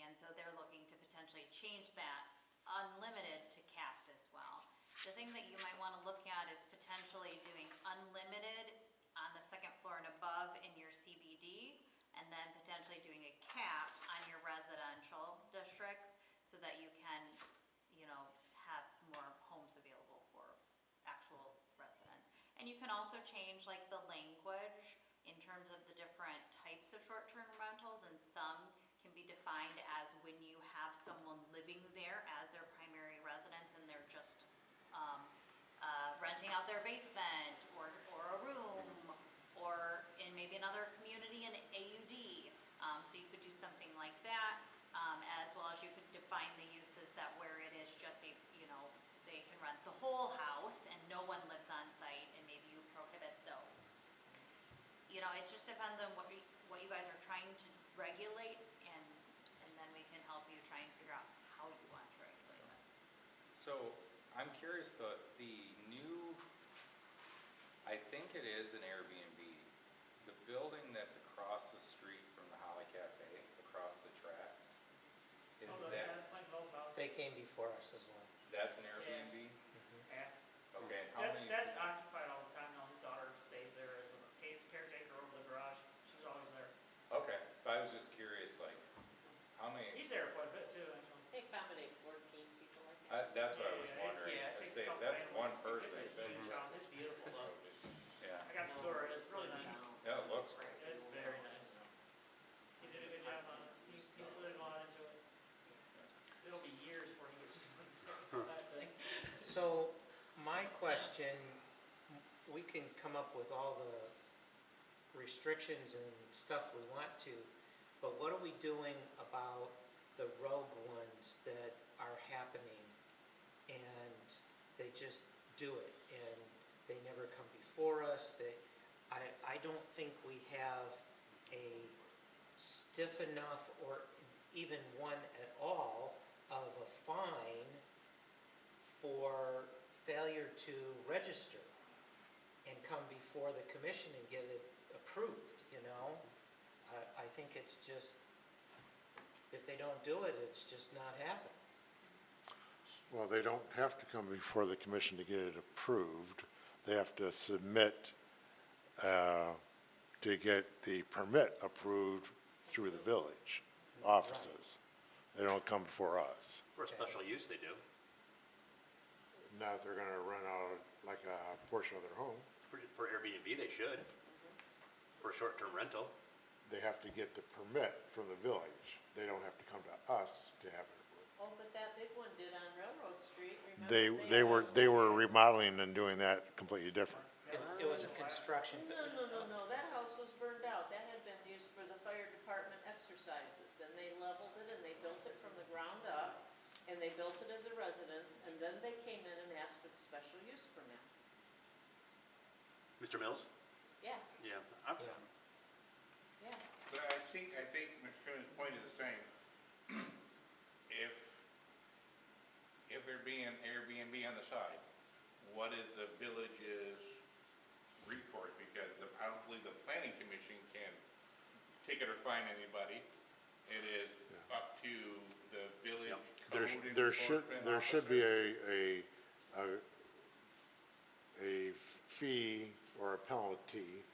And so they're looking to potentially change that unlimited to capped as well. The thing that you might want to look at is potentially doing unlimited on the second floor and above in your CBD, and then potentially doing a cap on your residential districts so that you can, you know, have more homes available for actual residents. And you can also change like the language in terms of the different types of short-term rentals, and some can be defined as when you have someone living there as their primary residence and they're just renting out their basement or a room, or in maybe another community in AUD. So you could do something like that, as well as you could define the uses that where it is just a, you know, they can rent the whole house and no one lives on site, and maybe you prohibit those. You know, it just depends on what you guys are trying to regulate, and then we can help you try and figure out how you want to regulate it. So I'm curious, the new, I think it is an Airbnb. The building that's across the street from the Holly Cafe, across the tracks, is Oh, that, that's my girl's house. They came before us as well. that's an Airbnb? Yeah. Okay, and how many? That's occupied all the time now. His daughter stays there as a caretaker over the garage. She's always there. Okay, but I was just curious, like, how many, He's there quite a bit too, actually. They accommodate 14 people, I think. that's what I was Yeah, wondering. Yeah, I it takes say, a couple that's families. one person, It's a huge house. It's beautiful though. yeah, I got the tour. It's really nice. yeah, it looks great. It's very nice. He did a good job on it. He put a lot into it. It'll be years before he gets that thing. So, my question, we can come up with all the restrictions and stuff we want to, but what are we doing about the rogue ones that are happening and they just do it and they never come before us? I don't think we have a stiff enough or even one at all of a fine for failure to register and come before the commission and get it approved, you know? I think it's just, if they don't do it, it's just not happening. Well, they don't have to come before the commission to get it approved. They have to submit to get the permit approved through the village offices. They don't come before us. For a special use, they do. Not if they're gonna rent out like a portion of their home. For Airbnb, they should. For a short-term rental. They have to get the permit from the village. They don't have to come to us to have it approved. Oh, but that big one did on Railroad Street, remember? They were remodeling and doing that completely different. It was a construction. No, that house was burned out. That had been used for the fire department exercises, and they leveled it and they built it from the ground up, and they built it as a residence, and then they came in and asked for the special use permit. Mr. Mills? Yeah, Yeah, Yeah. yeah. But I think Mr. Chairman's point is the same. If there be an Airbnb on the side, what is the village's recourse? Because I don't believe the planning commission can ticket or fine anybody. It is up to the village code There should enforcement be officer. a fee or a penalty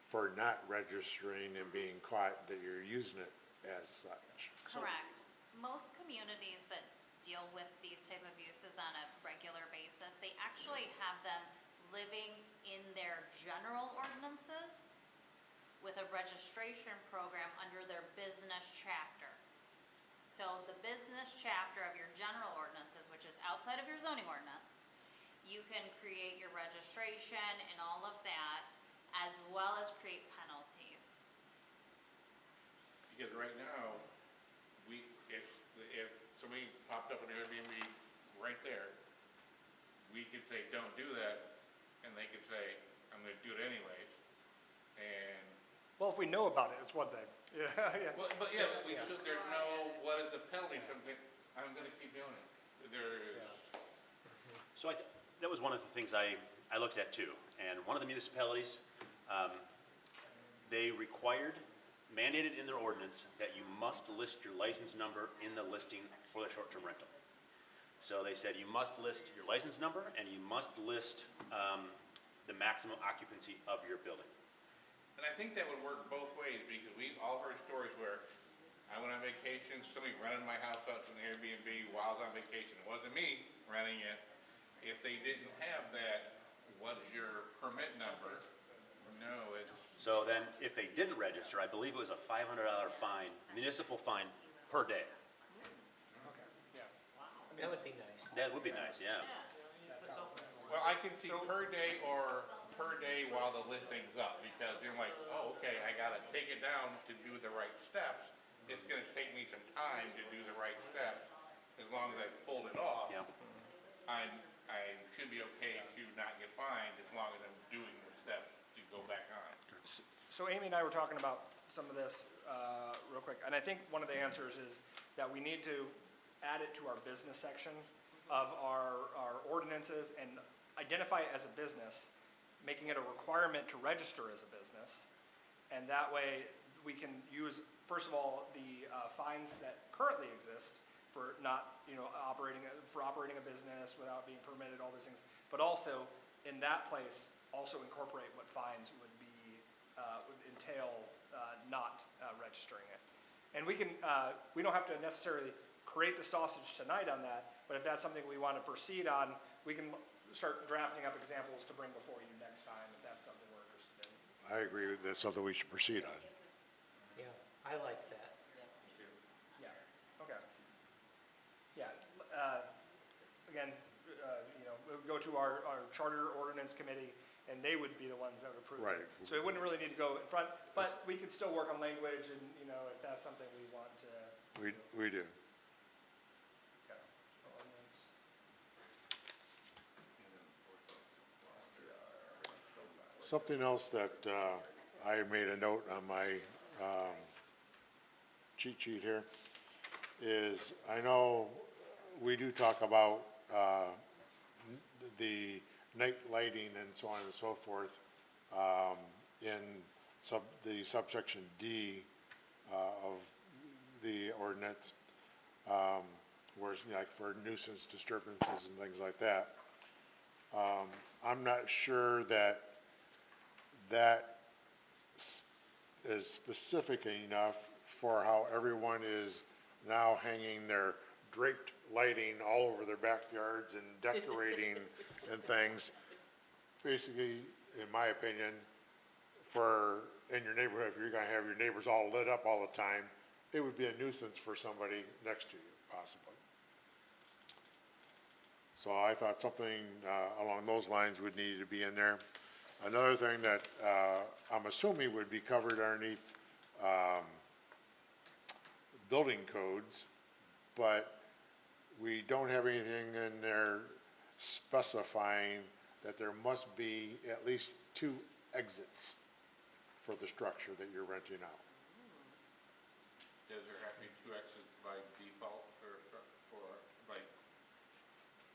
for not registering and being caught that you're using it as such. Correct. Most communities that deal with these type of uses on a regular basis, they actually have them living in their general ordinances with a registration program under their business chapter. So the business chapter of your general ordinances, which is outside of your zoning ordinance, you can create your registration and all of that, as well as create penalties. Because right now, if somebody popped up an Airbnb right there, we could say, don't do that, and they could say, I'm gonna do it anyways, and, Well, if we know about it, it's one thing. Yeah, yeah. but we should, there's no, what is the penalty from it? I'm gonna keep doing it. There is, so that was one of the things I looked at too. And one of the municipalities, they mandated in their ordinance that you must list your license number in the listing for the short-term rental. So they said you must list your license number and you must list the maximum occupancy of your building. and I think that would work both ways, because we've all heard stories where I went on vacation, somebody rented my house out to an Airbnb while I was on vacation. It wasn't me renting it. If they didn't have that, what is your permit number? No, it's, So then, if they didn't register, I believe it was a $500 fine, municipal fine per day. Okay, yeah. That would be nice. That would be nice, yeah. well, I can see per day or per day while the listing's up, because you're like, oh, okay, I gotta take it down to do the right steps. It's gonna take me some time to do the right steps. As long as I pulled it off, Yeah. I should be okay to not get fined as long as I'm doing the steps to go back on. So Amy and I were talking about some of this real quick, and I think one of the answers is that we need to add it to our business section of our ordinances and identify it as a business, making it a requirement to register as a business. And that way, we can use, first of all, the fines that currently exist for not, operating a business without being permitted, all those things. But also, in that place, also incorporate what fines would entail not registering it. And we don't have to necessarily create the sausage tonight on that, but if that's something we want to proceed on, we can start drafting up examples to bring before you next time, if that's something we're interested in. I agree, that's something we should proceed on. Yeah, I like that. Yeah, okay. Yeah, again, we'll go to our charter ordinance committee, and they would be the ones that would approve it. Right. So it wouldn't really need to go in front, but we could still work on language and, if that's something we want to. We do. Okay. Ordinance. Something else that I made a note on my cheat sheet here is, I know we do talk about the night lighting and so on and so forth in the subsection D of the ordinance, whereas, like for nuisance disturbances and things like that. I'm not sure that is specific enough for how everyone is now hanging their draped lighting all over their backyards and decorating and things. Basically, in my opinion, in your neighborhood, if you're gonna have your neighbors all lit up all the time, it would be a nuisance for somebody next to you, possibly. So I thought something along those lines would need to be in there. Another thing that I'm assuming would be covered underneath building codes, but we don't have anything in there specifying that there must be at least 2 exits for the structure that you're renting out. Does there have to be two exits by default like,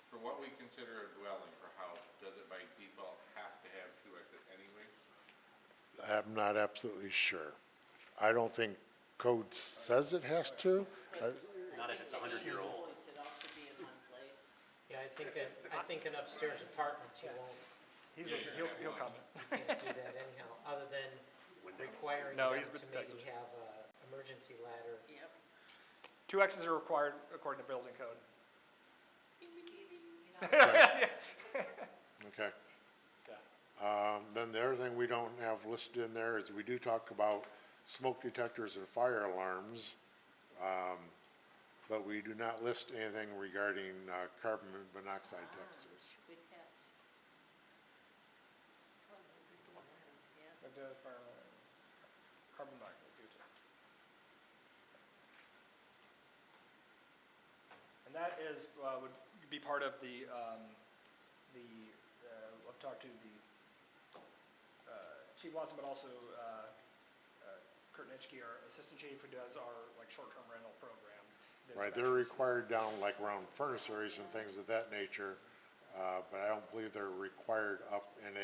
for what we consider a dwelling or house, does it by default have to have two exits anyway? I'm not absolutely sure. I don't think code says it has to. Not if it's 100-year-old. Point it out to be in one place. Yeah, I think an upstairs apartment, you won't, He'll comment. you can't do that anyhow, other than requiring No, them he's to been maybe Texas. have a emergency ladder. Yep. 2 X's are required according to building code. Okay. Yeah. Then the other thing we don't have listed in there is we do talk about smoke detectors and fire alarms, but we do not list anything regarding carbon monoxide detectors. Good catch. Carbon monoxide, CO2. And that is, would be part of I've talked to the, Chief Watson, but also, Kurt Nitschke, our assistant chief, who does our, like, short-term rental program. the Right, they're inspections. required down like around furnace areas and things of that nature, but I don't believe they're required up in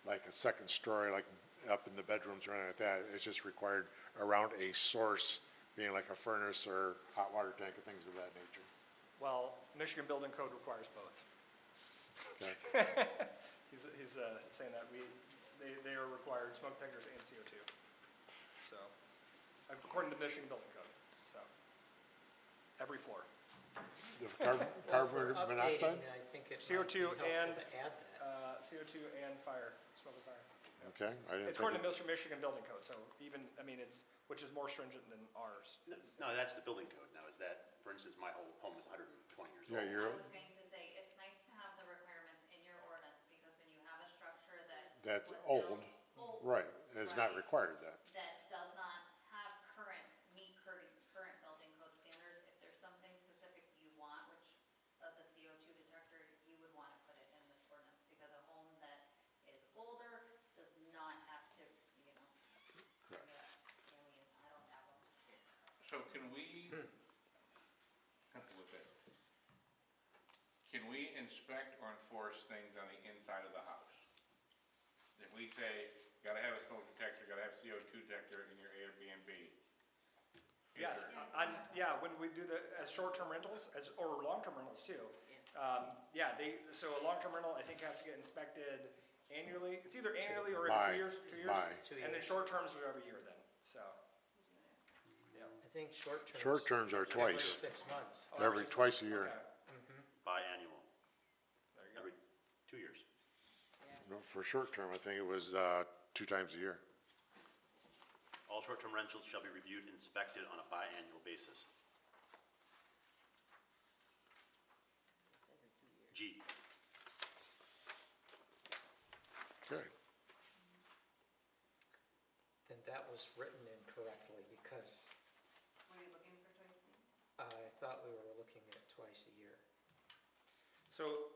like a second story, like up in the bedrooms or anything like that. It's just required around a source, being like a furnace or hot water tank and things of that nature. Well, Michigan Building Code requires both. Okay, He's saying that they are required smoke detectors and CO2. So, according to Michigan Building Code, so, every floor. the carbon For monoxide? updating, I think it might be CO2 helpful and, to add that. CO2 and fire, smoke and fire. Okay, I didn't It's think, according to Michigan Building Code, so even, I mean, which is more stringent than ours. No, that's the building code. Now, is that, for instance, my whole home is 120 years old. yeah, I you're, was going to say, it's nice to have the requirements in your ordinance, because when you have a structure that that's was old, built right, it's not Right. required then. that does not have meet current building code standards, if there's something specific you want, which of the CO2 detector, you would want to put it in this ordinance, because a home that is older does not have to, you know. Correct. I mean, I don't have them. So can we, have to look at, can we inspect or enforce things on the inside of the house? If we say, gotta have a smoke detector, gotta have CO2 detector in your Airbnb. Yes, when we do as short-term rentals, or long-term rentals too. So a long-term rental, I think, has to get inspected annually. It's either annually or every 2 years, 2 years. By. 2 And then years. short terms are every year then, so. Yeah. I think short terms. Short terms are every twice, 6 months. every, twice a year. Okay. Biannual, There you go. every 2 years. No, for short term, I think it was 2 times a year. All short-term rentals shall be reviewed and inspected on a biannual basis. G. Okay, Then that was written incorrectly, because Were you looking for twice? I thought we were looking at twice a year. So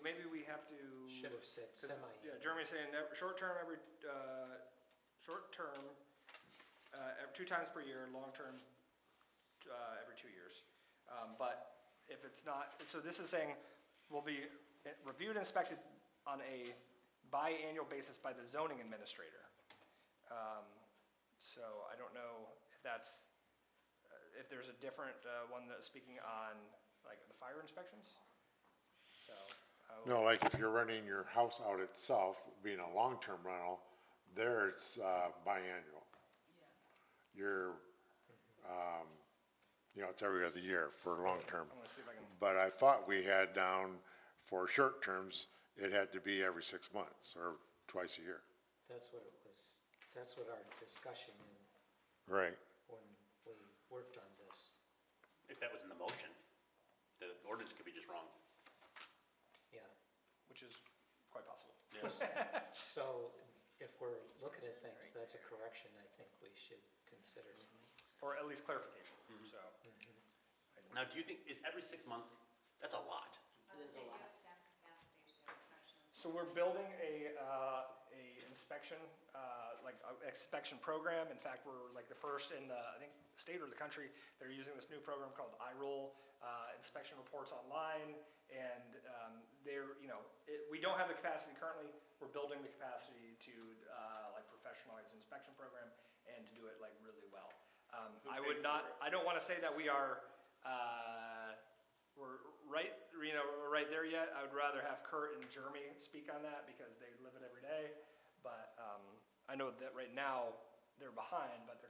maybe we have to. Should have said 'cause, semi. Yeah, Jeremy's saying short-term every 2 times per year, long-term every 2 years. But if it's not, so this is saying will be reviewed and inspected on a biannual basis by the zoning administrator. So I don't know if that's, if there's a different one that's speaking on like the fire inspections. So. no, like if you're renting your house out itself, being a long-term rental, there it's biannual. You're, it's every other year for long-term. I'm gonna see if I can. But I thought we had down for short terms, it had to be every 6 months or twice a year. That's what it was, that's what our discussion Right. when we worked on this. If that was in the motion, the ordinance could be just wrong. Yeah. Which is quite possible. So if we're looking at things, that's a correction I think we should consider. Or at least clarification, so. Now, do you think, is every 6 months, that's a lot. I was gonna say, do you have staff capacity to do inspections? So we're building a inspection, inspection program. In fact, we're like the first in the, I think, state or the country that are using this new program called iRule, inspection reports online. And we don't have the capacity currently. We're building the capacity to professionalize the inspection program and to do it like really well. I don't want to say that we are, we're right there yet. I would rather have Kurt and Jeremy speak on that because they live it every day. But I know that right now they're behind, but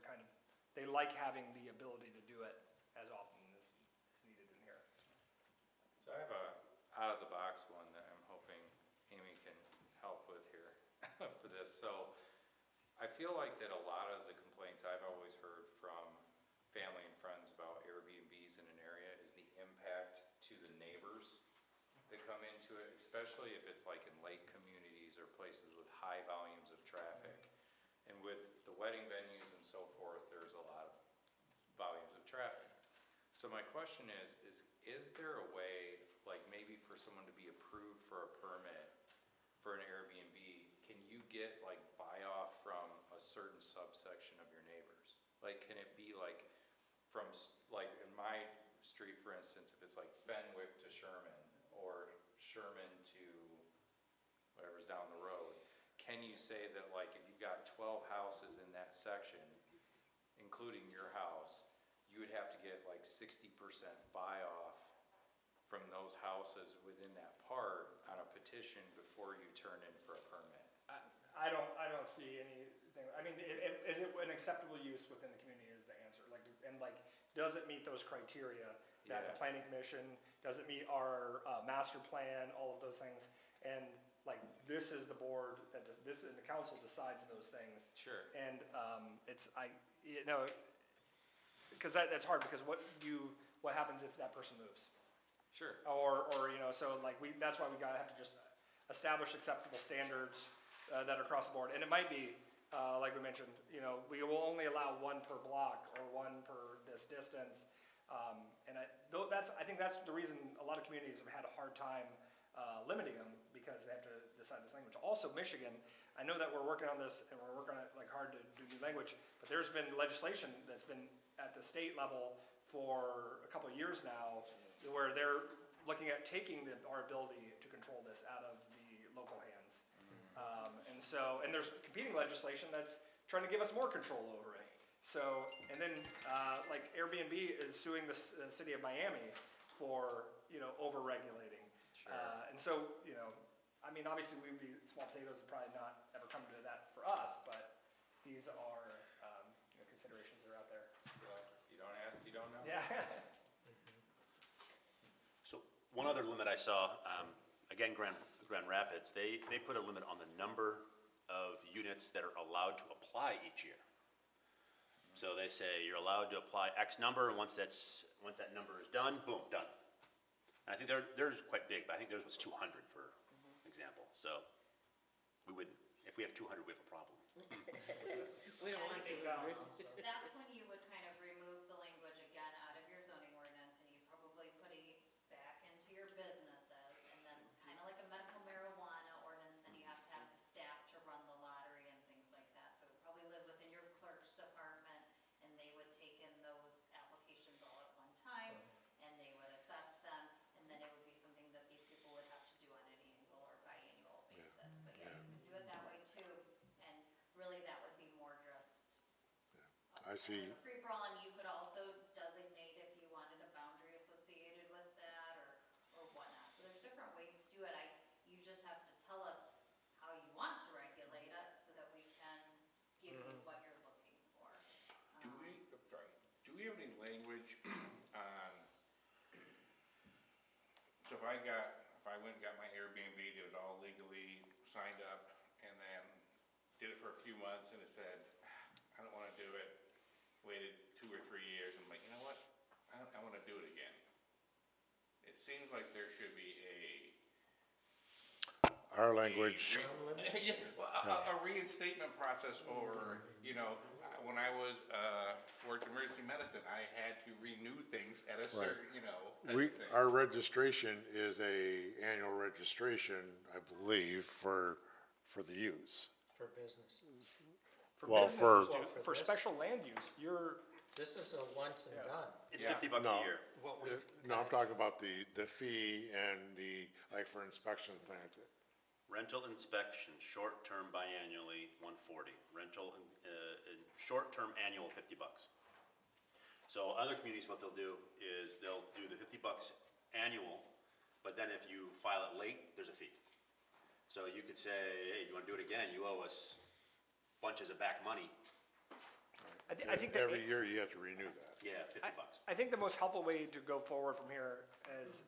they like having the ability to do it as often as needed in here. So I have a out-of-the-box one that I'm hoping Amy can help with here for this. So I feel like that a lot of the complaints I've always heard from family and friends about Airbnbs in an area is the impact to the neighbors that come into it, especially if it's like in lake communities or places with high volumes of traffic. And with the wedding venues and so forth, there's a lot of volumes of traffic. So my question is there a way, like maybe for someone to be approved for a permit for an Airbnb, can you get like buy-off from a certain subsection of your neighbors? Like, can it be like from, like in my street, for instance, if it's like Fenwick to Sherman or Sherman to whatever's down the road, can you say that like if you've got 12 houses in that section, including your house, you would have to get like 60% buy-off from those houses within that part on a petition before you turn in for a permit? I don't see anything. I mean, is it an acceptable use within the community is the answer. Does it meet those criteria that the planning commission, does it meet our master plan, all of those things? And this is the board that does, this and the council decides those things. Sure. And because that's hard because what happens if that person moves? Sure. Or that's why we have to just establish acceptable standards that are across the board. And it might be, like we mentioned, we will only allow one per block or one per this distance. I think that's the reason a lot of communities have had a hard time limiting them because they have to decide this language. Also, Michigan, I know that we're working on this and we're working on it hard to do new language, but there's been legislation that's been at the state level for a couple of years now where they're looking at taking our ability to control this out of the local hands. And there's competing legislation that's trying to give us more control over it. So, and then Airbnb is suing the city of Miami for, over-regulating. Sure. And so, obviously we would be small potatoes and probably not ever come to that for us, but these are, considerations that are out there. You don't ask, you don't know? Yeah. So one other limit I saw, again, Grand Rapids, they put a limit on the number of units that are allowed to apply each year. So they say you're allowed to apply X number, and once that number is done, boom, done. And I think theirs quite big, but I think theirs was 200 for example. So if we have 200, we have a problem. We don't want to get down. That's when you would kind of remove the language again out of your zoning ordinance, and you'd probably put it back into your businesses, and then kind of like a medical marijuana ordinance, then you have to have the staff to run the lottery and things like that. So it would probably live within your clerk's department, and they would take in those applications all at one time, and they would assess them, and then it would be something that these people would have to do on an annual or biannual basis. But yeah, you can do it that way too, and really that would be more just I see. free-for-all, and you could also designate if you wanted a boundary associated with that or whatnot. So there's different ways to do it. You just have to tell us how you want to regulate it so that we can give you what you're looking for. Do we have any language on, so if I went and got my Airbnb, did it all legally, signed up, and then did it for a few months and it said, I don't want to do it, waited 2 or 3 years, and I'm like, you know what, I want to do it again. It seems like there should be Our language, yeah, well, a reinstatement process, or, when I was, worked emergency medicine, I had to renew things at a certain, We, of thing. our registration is a annual registration, I believe, for the use. For businesses. For Well, businesses, for- dude, for this- special land use, you're, This is a once and done. It's Yeah. $50 No. a year. What we've No, I'm had- talking about the fee and the, like for inspections, thing like that. Rental inspection, short-term biannually, 140. Rental, short-term annual, $50. So other communities, what they'll do is they'll do the $50 annual, but then if you file it late, there's a fee. So you could say, hey, you wanna do it again, you owe us bunches of back money. I think that. Every year you have to renew that. Yeah, $50. I think the most helpful way to go forward from here is,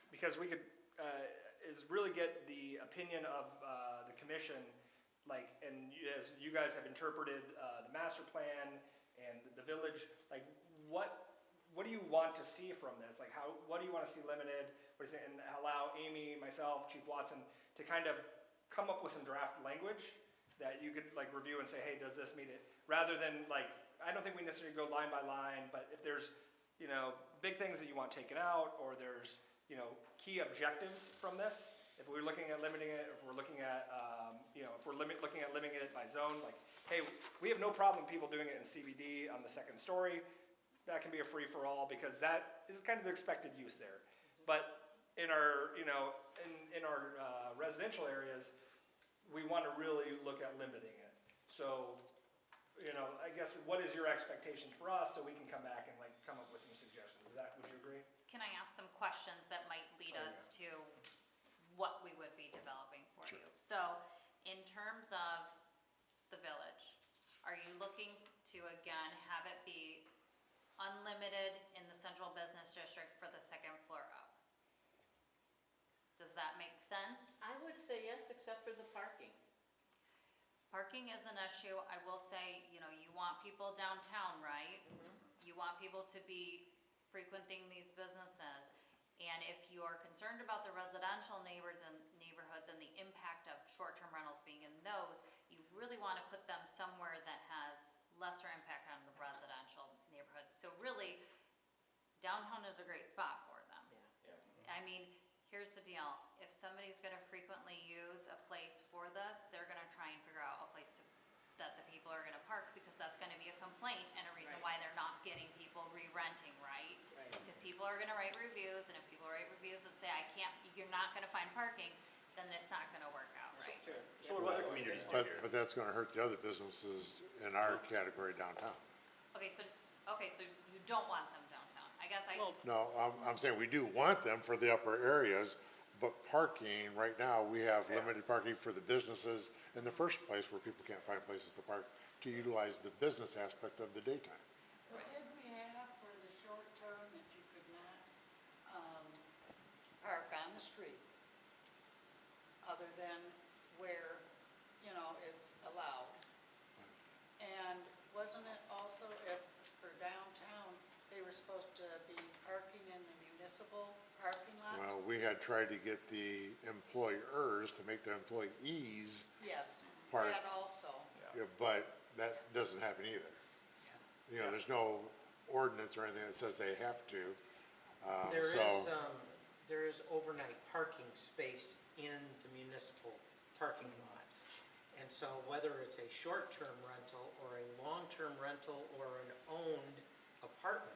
because we could, is really get the opinion of the commission, like, and as you guys have interpreted the master plan and the village, like, what do you want to see from this? Like, what do you want to see limited? What is it, and allow Amy, myself, Chief Watson, to kind of come up with some draft language that you could like review and say, hey, does this meet it? Rather than like, I don't think we necessarily go line by line, but if there's, you know, big things that you want taken out, or there's, you know, key objectives from this, if we're looking at limiting it, if we're looking at, you know, if we're looking at limiting it by zone, like, hey, we have no problem people doing it in CBD on the second story. That can be a free-for-all because that is kind of the expected use there. But in our, you know, in our residential areas, we want to really look at limiting it. So, you know, I guess what is your expectation for us so we can come back and like come up with some suggestions? Is that, would you agree? Can I ask some questions that might lead us to what we would be developing for you? So, in terms of the village, are you looking to, again, have it be unlimited in the central business district for the second floor up? Does that make sense? I would say yes, except for the parking. Parking is an issue. I will say, you know, you want people downtown, right? You want people to be frequenting these businesses. And if you're concerned about the residential neighborhoods and the impact of short-term rentals being in those, you really want to put them somewhere that has lesser impact on the residential neighborhood. So really, downtown is a great spot for them. I mean, here's the deal. If somebody's gonna frequently use a place for this, they're gonna try and figure out a place that the people are gonna park, because that's gonna be a complaint and a reason why they're not getting people re-renting, right? Right. Because people are gonna write reviews, and if people write reviews that say, you're not gonna find parking, then it's not gonna work out, right? So what do other communities do here? But that's gonna hurt the other businesses in our category downtown. Okay, so you don't want them downtown. I guess No, I'm saying we do want them for the upper areas, but parking, right now, we have limited parking for the businesses in the first place where people can't find places to park to utilize the business aspect of the daytime. What did we have for the short term that you could not, park on the street? Other than where, you know, it's allowed? And wasn't it also if, for downtown, they were supposed to be parking in the municipal parking lots? Well, we had tried to get the employers to make the employees, Yes, Park. that also. but that doesn't happen either. You know, there's no ordinance or anything that says they have to. There is overnight parking space in the municipal parking lots. And so whether it's a short-term rental or a long-term rental or an owned apartment,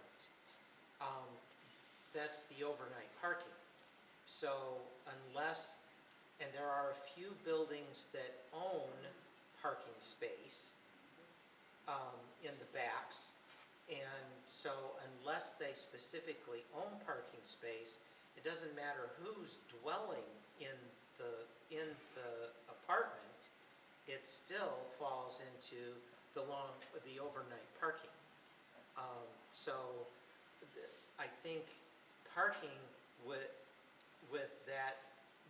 that's the overnight parking. So unless, and there are a few buildings that own parking space in the backs, and so unless they specifically own parking space, it doesn't matter who's dwelling in the apartment, it still falls into the overnight parking. So I think parking with that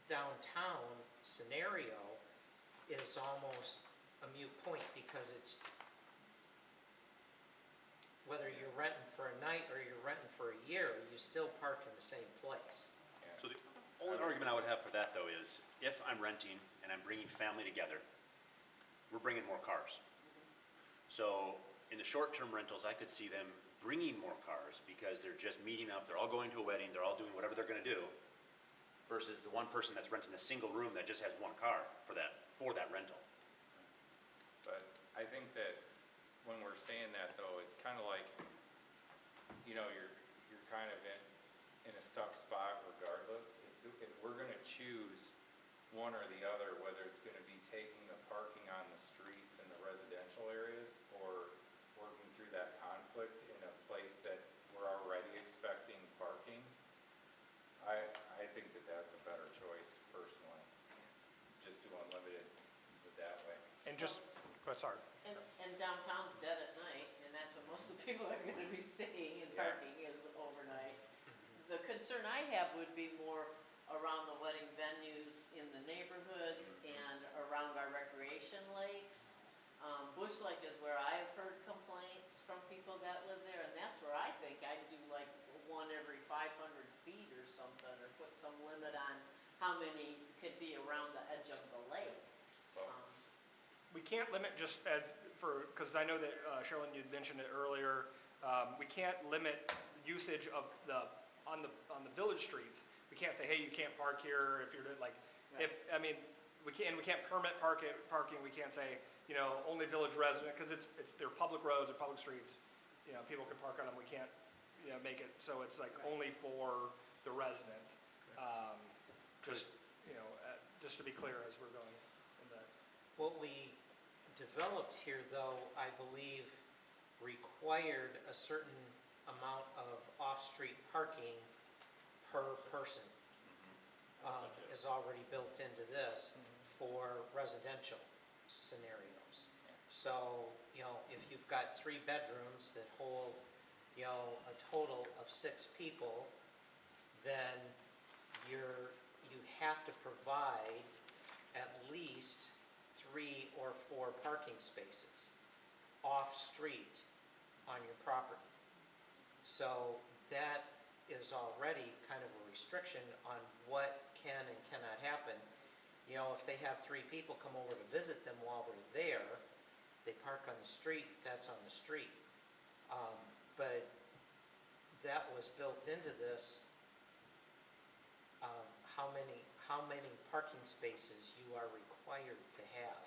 downtown scenario is almost a moot point, because it's, whether you're renting for a night or you're renting for a year, you still park in the same place. So the only argument I would have for that, though, is if I'm renting and I'm bringing family together, we're bringing more cars. So in the short-term rentals, I could see them bringing more cars because they're just meeting up, they're all going to a wedding, they're all doing whatever they're gonna do, versus the one person that's renting a single room that just has one car for that rental. But I think that when we're saying that though, it's kind of like, you know, you're kind of in a stuck spot regardless. If we're gonna choose one or the other, whether it's gonna be taking the parking on the streets in the residential areas or working through that conflict in a place that we're already expecting parking, I think that that's a better choice personally, just to unlimited it that way. And just, oh, sorry. And downtown's dead at night, and that's when most of the people are gonna be staying and Yeah. parking is overnight. The concern I have would be more around the wedding venues in the neighborhoods and around our recreation lakes. Bush Lake is where I've heard complaints from people that live there, and that's where I think I'd do like one every 500 feet or something, or put some limit on how many could be around the edge of the lake. Well, We can't limit just as for, because I know that Sherilyn, you'd mentioned it earlier, we can't limit usage of on the village streets. We can't say, hey, you can't park here if you're like, we can't permit parking, we can't say, you know, only village resident, because they're public roads or public streets, you know, people can park on them, we can't, you know, make it, so it's like only for the resident. Just, you know, just to be clear as we're going in that. What we developed here, though, I believe, required a certain amount of off-street parking per person. Is already built into this for residential scenarios. So, you know, if you've got 3 bedrooms that hold, you know, a total of 6 people, then you have to provide at least 3 or 4 parking spaces off-street on your property. So that is already kind of a restriction on what can and cannot happen. You know, if they have 3 people come over to visit them while they're there, they park on the street, that's on the street. But that was built into this, how many parking spaces you are required to have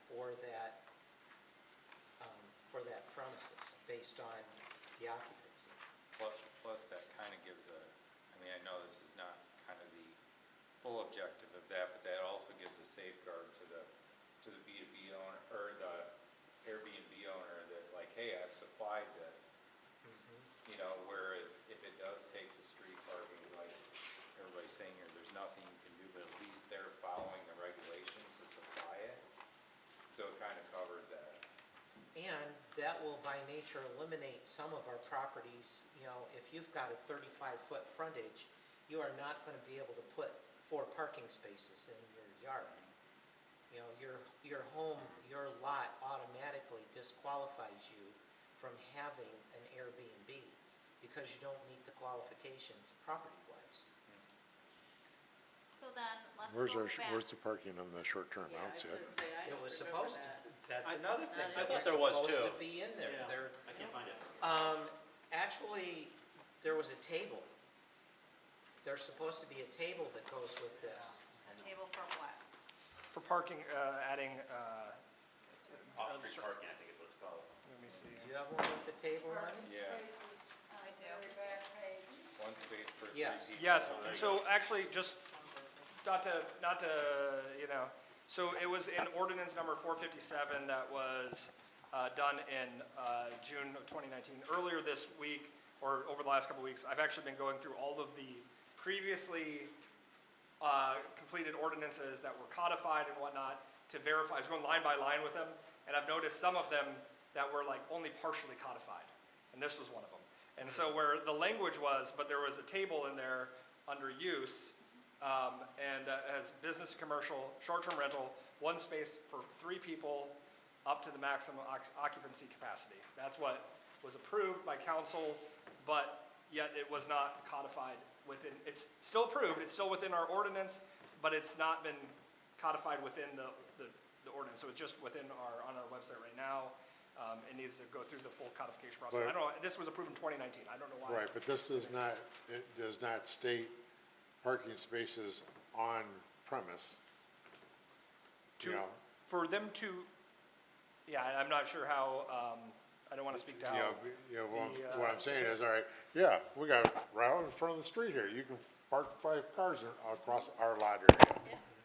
for that premises, based on the occupancy. Plus that kind of gives I mean, I know this is not kind of the full objective of that, but that also gives a safeguard to the B2B owner, or the Airbnb owner, that like, hey, I've supplied this. You know, whereas if it does take the street parking, like everybody's saying here, there's nothing you can do, but at least they're following the regulations to supply it. So it kind of covers that. And that will by nature eliminate some of our properties. You know, if you've got a 35-foot frontage, you are not going to be able to put 4 parking spaces in your yard. You know, your home, your lot automatically disqualifies you from having an Airbnb because you don't meet the qualifications property-wise. So then, let's Where's go back. where's the parking on the short term? I Yeah, don't see it. It was supposed to, that's I- another thing. I It thought there was supposed too. to be in there. Yeah. There, I can't find it. actually, there was a table. There's supposed to be a table that goes with this. A table for what? For parking, adding, Off-street sure. parking, I think is what it's called. let me see. Do you have one with the table on it? Yeah, I do. one space per 3 Yes. people. Yes, Oh, there you so actually, just not to, you know, so it was in ordinance number 457 that was done in June of 2019. Earlier this week, or over the last couple of weeks, I've actually been going through all of the previously completed ordinances that were codified and whatnot to verify. I was going line by line with them, and I've noticed some of them that were like only partially codified, and this was one of them. And so where the language was, but there was a table in there under use, and as business, commercial, short-term rental, 1 space for 3 people, up to the maximum occupancy capacity. That's what was approved by council, but yet it was not codified within, it's still approved, it's still within our ordinance, but it's not been codified within the ordinance, so it's just within on our website right now. It needs to go through the full codification process. I But- don't know, this was approved in 2019, I don't know why. Right, but this does not, it does not state parking spaces on premise. You know, For them to, yeah, I'm not sure how, I don't want to speak to you how. know, what I'm the, saying is, all right, yeah, we got it right out in front of the street here. You can park 5 cars across our lot area.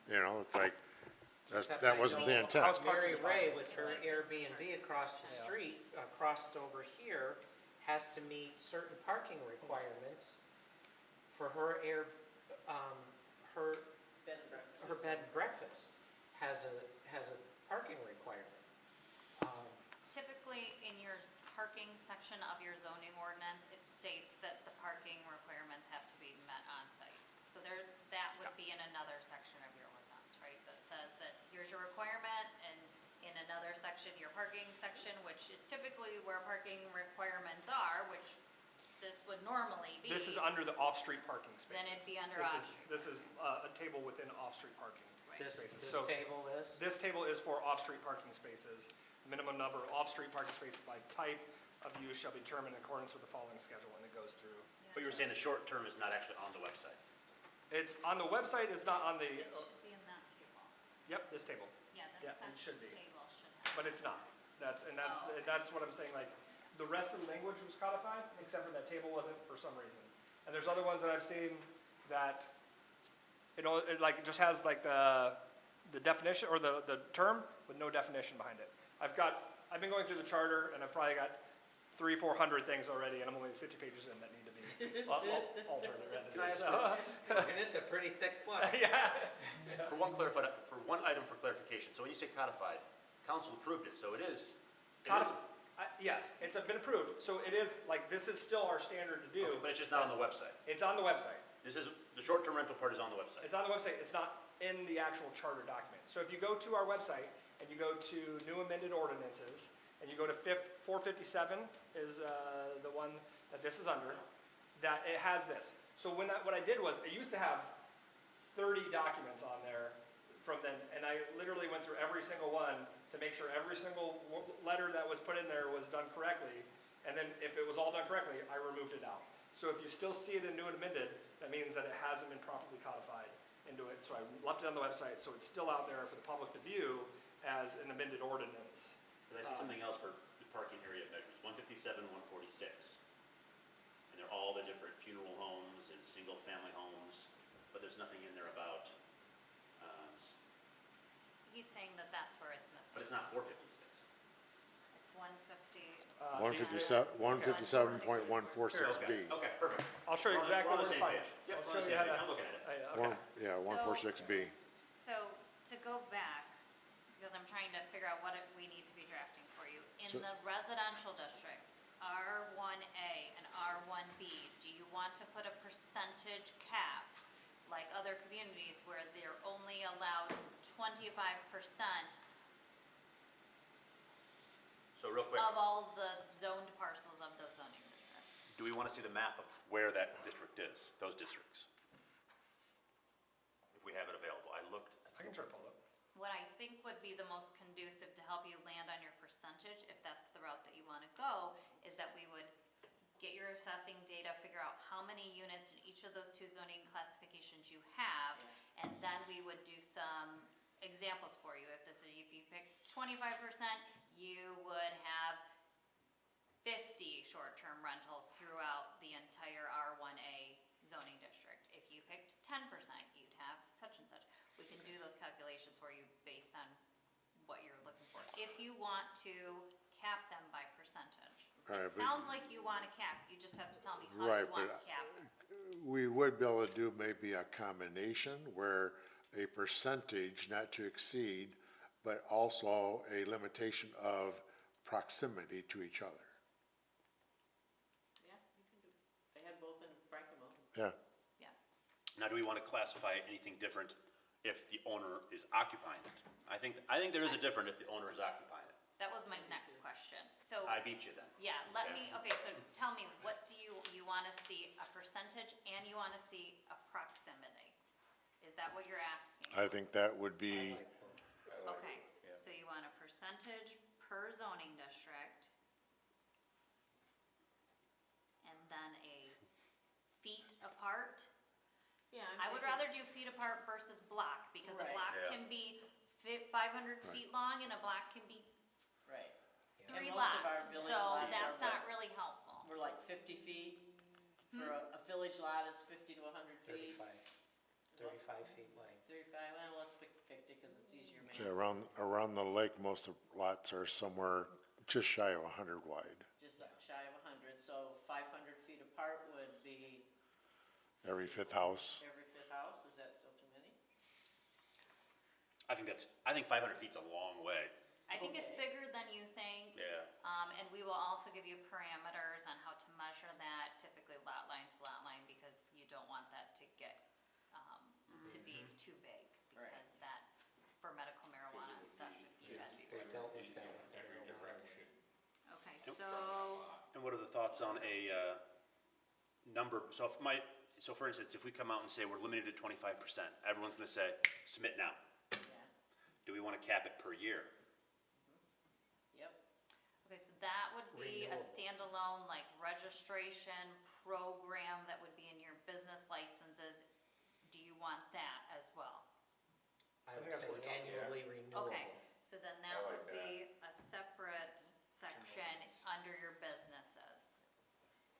You know, it's like, that wasn't the intent. House Mary parking Ray fine. with her Airbnb across the street, across over here, has to meet certain parking requirements for her her Bed and breakfast. her bed and breakfast has a parking requirement. Typically, in your parking section of your zoning ordinance, it states that the parking requirements have to be met on site. So that would be in another section of your ordinance, right? That says that here's your requirement, and in another section, your parking section, which is typically where parking requirements are, which this would normally be. This is under the off-street parking spaces. Then it'd be under This is- off-street. This is a table within off-street parking This spaces. So table is? this table is for off-street parking spaces. The minimum number of off-street parking spaces by type of use shall be determined in accordance with the following schedule, and it goes through. But you were saying the short term is not actually on the website. It's on the website, it's not on the, It should be in that table. yep, this table, Yeah, Yeah, this it should section be. table should have. but it's not. That's what I'm saying, like, the rest of the language was codified, except for that table wasn't for some reason. And there's other ones that I've seen that, it like, just has like the definition, or the term with no definition behind it. I've been going through the charter, and I've probably got 300-400 things already, and I'm only 50 pages in that need to be altered or edited. So, And it's a pretty thick book. yeah. For one item for clarification, so when you say codified, council approved it, so it is. Yes, it's been approved, so it is, like, this is still our standard to do. Okay, but it's just not on the website. It's on the website. This is, the short-term rental part is on the website. It's on the website, it's not in the actual charter document. So if you go to our website and you go to new amended ordinances, and you go to 457 is the one that this is under, that it has this. So what I did was, it used to have 30 documents on there from then, and I literally went through every single one to make sure every single letter that was put in there was done correctly, and then if it was all done correctly, I removed it out. So if you still see it in new and amended, that means that it hasn't been properly codified into it. So I left it on the website, so it's still out there for the public to view as an amended ordinance. But I see something else for the parking area measurements, 157, 146. And they're all the different funeral homes and single-family homes, but there's nothing in there about, He's saying that that's where it's missing. but it's not 456. It's 150. 157.146B. Okay, perfect. I'll show you We're on- exactly we're on where the to same find page. it. Yep, I'll we're show on the you same how page. to. I'm looking at it. 146B. So to go back, because I'm trying to figure out what we need to be drafting for you. In So- the residential districts, R1A and R1B, do you want to put a percentage cap like other communities where they're only allowed 25% So real quick, of all the zoned parcels of those zoning districts? do we want to see the map of where that district is, those districts? If we have it available. I looked, I can try to pull it up. What I think would be the most conducive to help you land on your percentage, if that's the route that you want to go, is that we would get your assessing data, figure out how many units in each of those 2 zoning classifications you have, and then we would do some examples for you. If you pick 25%, you would have 50 short-term rentals throughout the entire R1A zoning district. If you picked 10%, you'd have such and such. We can do those calculations for you based on what you're looking for. If you want to cap them by percentage. Right, It but- sounds like you want to cap, you just have to tell me how Right, you want but- to cap. We would be able to do maybe a combination where a percentage not to exceed, but also a limitation of proximity to each other. Yeah, you can do, they had both in Frankenmuth. Yeah, Yeah. now do we want to classify anything different if the owner is occupying it? I think there is a difference if the owner is occupying it. That was my next question. So, I beat you then. yeah, okay, so tell me, what do you want to see, a percentage and you want to see a proximity? Is that what you're asking? I think that would be, Okay, so you want a percentage per zoning district. And then a feet apart. Yeah, I would rather do feet apart versus block, because a Right. block Yeah. can be 500 feet long and a block can be Right. And 3 most of our lots. village So lots that's are not what? really helpful. We're like 50 feet, for a village lot is 50 to 100 feet. 35 feet wide. 35, well, let's pick 50 because it's easier Yeah, man, around the lake, most of lots are somewhere just shy of 100 wide. just shy of 100. So 500 feet apart would be Every fifth house. every fifth house, is that still too many? I think 500 feet's a long way. I think it's Okay. bigger than you think. Yeah. And we will also give you parameters on how to measure that, typically lot line to lot line, because you don't want that to get, to be too big. Right. Because that, for medical marijuana and stuff, you gotta be They very. don't look that way. Every direction. Okay, so, And what are the thoughts on a number, so for instance, if we come out and say we're limited to 25%, everyone's gonna say, submit now. Yeah, Do we wanna cap it per year? yep. okay, so that would be a Renewable. standalone, like, registration program that would be in your business licenses. Do you want that as well? I think would that's say what we're talking about. annually renewable. Okay, so then that I would like be a separate section under your businesses.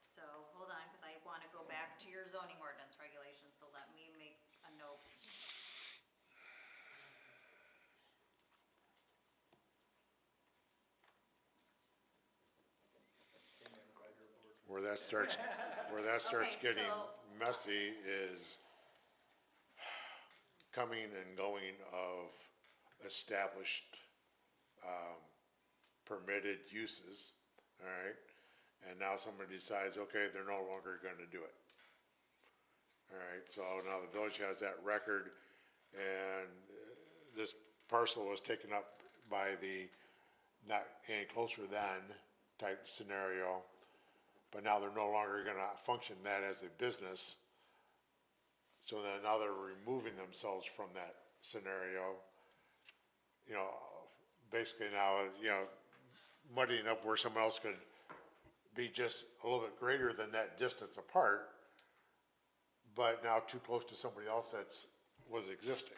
So, hold on, because I want to go back to your zoning ordinance regulations, so let me make a note. Where that starts Okay, getting so- messy is coming and going of established, permitted uses, all right? And now somebody decides, okay, they're no longer gonna do it. All right, so now the village has that record, and this parcel was taken up by the not any closer than type scenario, but now they're no longer gonna function that as a business. So then now they're removing themselves from that scenario. You know, basically now, you know, muddying up where someone else could be just a little bit greater than that distance apart, but now too close to somebody else was existing.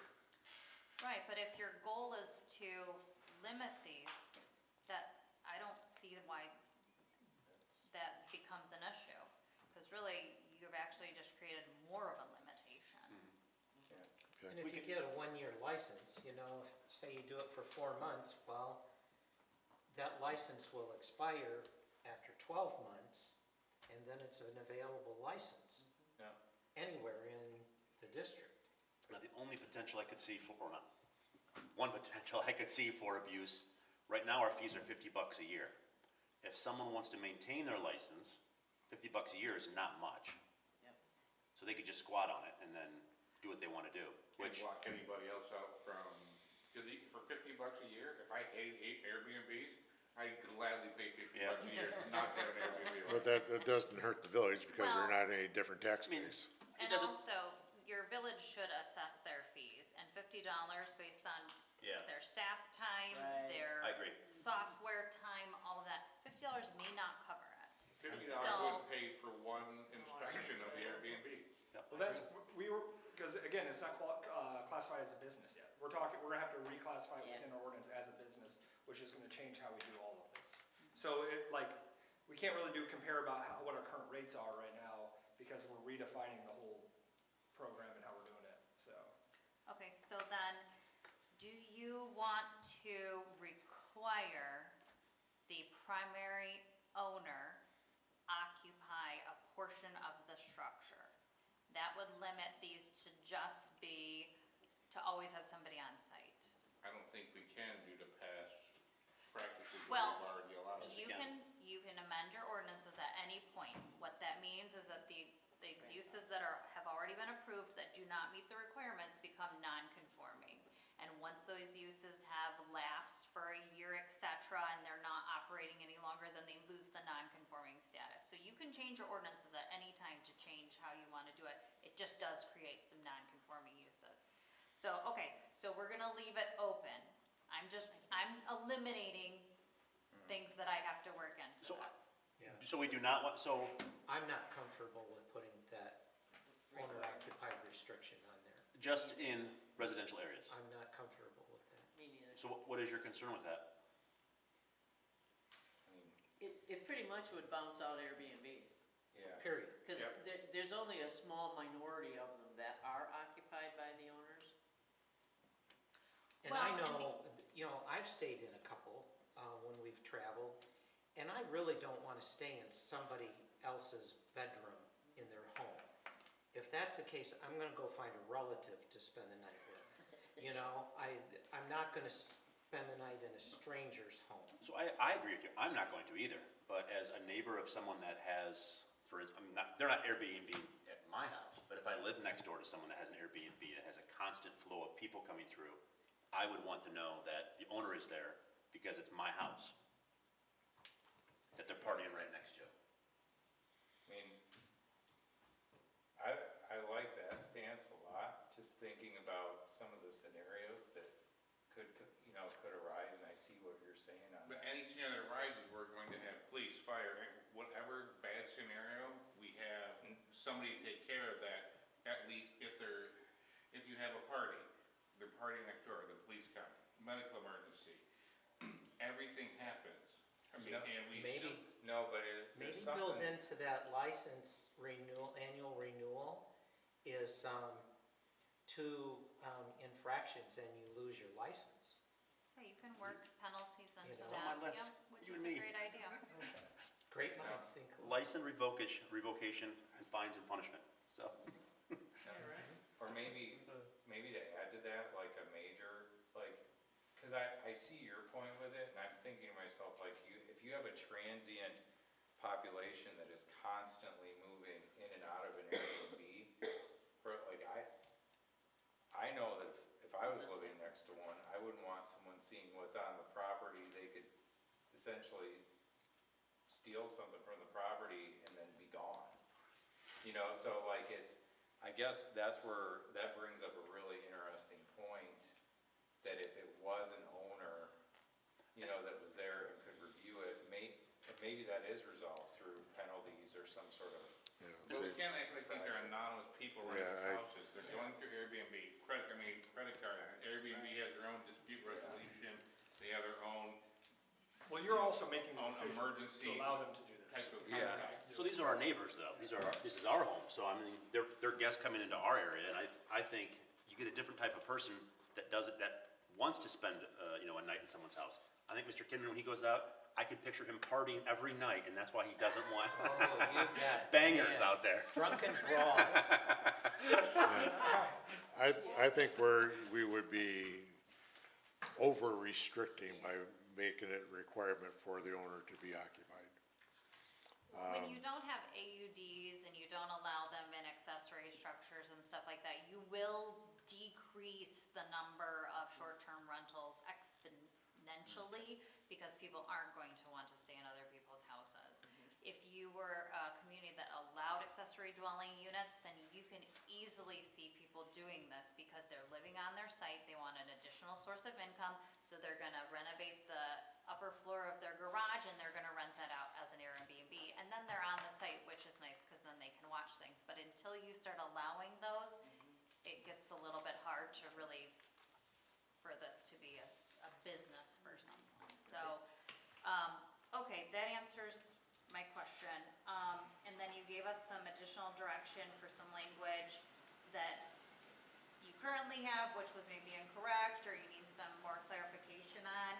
Right, but if your goal is to limit these, that, I don't see why that becomes an issue. Because really, you've actually just created more of a limitation. And if you get a 1-year license, you know, if, say you do it for 4 months, well, that license will expire after 12 months, and then it's an available license Yeah. anywhere in the district. Now, the only potential I could see for, or not, one potential I could see for abuse, right now our fees are $50 a year. If someone wants to maintain their license, $50 a year is not much. Yep. So they could just squat on it and then do what they wanna do, which, Block anybody else out from, because for $50 a year, if I hated Airbnbs, I'd gladly pay $50 Yeah. a year not to have an Airbnb. But that doesn't hurt the village because they're Well- not any different tax I mean, base. it And doesn't, also, your village should assess their fees, and $50 based on Yeah. their staff time, Right. their I agree. software time, all of that. $50 may not cover it. $50 So- wouldn't pay for one inspection of the Airbnb. Well, that's, we were, because again, it's not classified as a business yet. We're gonna have to reclassify it Yeah. within our ordinance as a business, which is gonna change how we do all of this. So we can't really compare about what our current rates are right now, because we're redefining the whole program and how we're doing it, so. Okay, so then, do you want to require the primary owner occupy a portion of the structure? That would limit these to just be, to always have somebody on site. I don't think we can due to past practices that Well, we've already allowed. You can amend your ordinances at any point. What that means is that the uses that have already been approved that do not meet the requirements become non-conforming. And once those uses have lapsed for a year, et cetera, and they're not operating any longer, then they lose the non-conforming status. So you can change your ordinances at any time to change how you want to do it. It just does create some non-conforming uses. So, okay, so we're gonna leave it open. I'm eliminating things that I have to work into So- this. Yeah, So we do not want, so, I'm not comfortable with putting that owner occupied restriction on there. just in residential areas. I'm not comfortable with that. Me neither. So what is your concern with that? I mean, It pretty much would bounce out Airbnbs. yeah. Period. Because Yep. there's only a small minority of them that are occupied by the owners. And I Well, and know, you know, I've stayed in a couple, when we've traveled, and I really don't wanna stay in somebody else's bedroom in their home. If that's the case, I'm gonna go find a relative to spend the night with. You know, I'm not gonna spend the night in a stranger's home. So I agree with you, I'm not going to either, but as a neighbor of someone that has, they're not Airbnb at my house, but if I live next door to someone that has an Airbnb that has a constant flow of people coming through, I would want to know that the owner is there because it's my house, that they're partying right next to. I mean, I like that stance a lot, just thinking about some of the scenarios that could arise, and I see what you're saying on But that. any scenario that arises, we're going to have police, fire, and whatever bad scenario, we have somebody to take care of that, at least if you have a party, they're partying next door, the police come, medical emergency, everything happens. I mean, and we. Maybe, No, but maybe there's built something, into that license renewal, annual renewal is, 2 infractions and you lose your license. Yeah, you can work penalties into It's that. on my list. Yeah, which You is and a me. great idea. Great minds think alike. License revocation, and fines and punishment, so. or maybe to add to that, like a major, like, cause I see your point with it, and I'm thinking to myself, like, if you have a transient population that is constantly moving in and out of an Airbnb, like, I know that if I was living next to one, I wouldn't want someone seeing what's on the property. They could essentially steal something from the property and then be gone. You know, so like I guess that's where, that brings up a really interesting point, that if it was an owner, you know, that was there and could review it, maybe that is resolved through penalties or some sort of. Yeah, So we see, can't act like these are anonymous people running Yeah, houses, they're going through Airbnb, credit card, Airbnb has their own dispute resolution, they have their own Well, you're also making the On decision to emergencies allow them to do this. type of Yeah. contract. So these are our neighbors, though. This is our home, so I mean, they're guests coming into our area, and I think you get a different type of person that wants to spend, a night in someone's house. I think Mr. Kinman, when he goes out, I can picture him partying every night, and that's why he doesn't want Oh, you got. bangers man. out there. Drunken brawls. I think we would be over restricting by making it requirement for the owner to be occupied. When you don't have AUDs and you don't allow them in accessory structures and stuff like that, you will decrease the number of short-term rentals exponentially because people aren't going to want to stay in other people's houses. If you were a community that allowed accessory dwelling units, then you can easily see people doing this because they're living on their site, they want an additional source of income, so they're gonna renovate the upper floor of their garage and they're gonna rent that out as an Airbnb. And then they're on the site, which is nice because then they can watch things. But until you start allowing those, it gets a little bit hard to really, for this to be a business for someone. So, okay, that answers my question. And then you gave us some additional direction for some language that you currently have, which was maybe incorrect, or you need some more clarification on.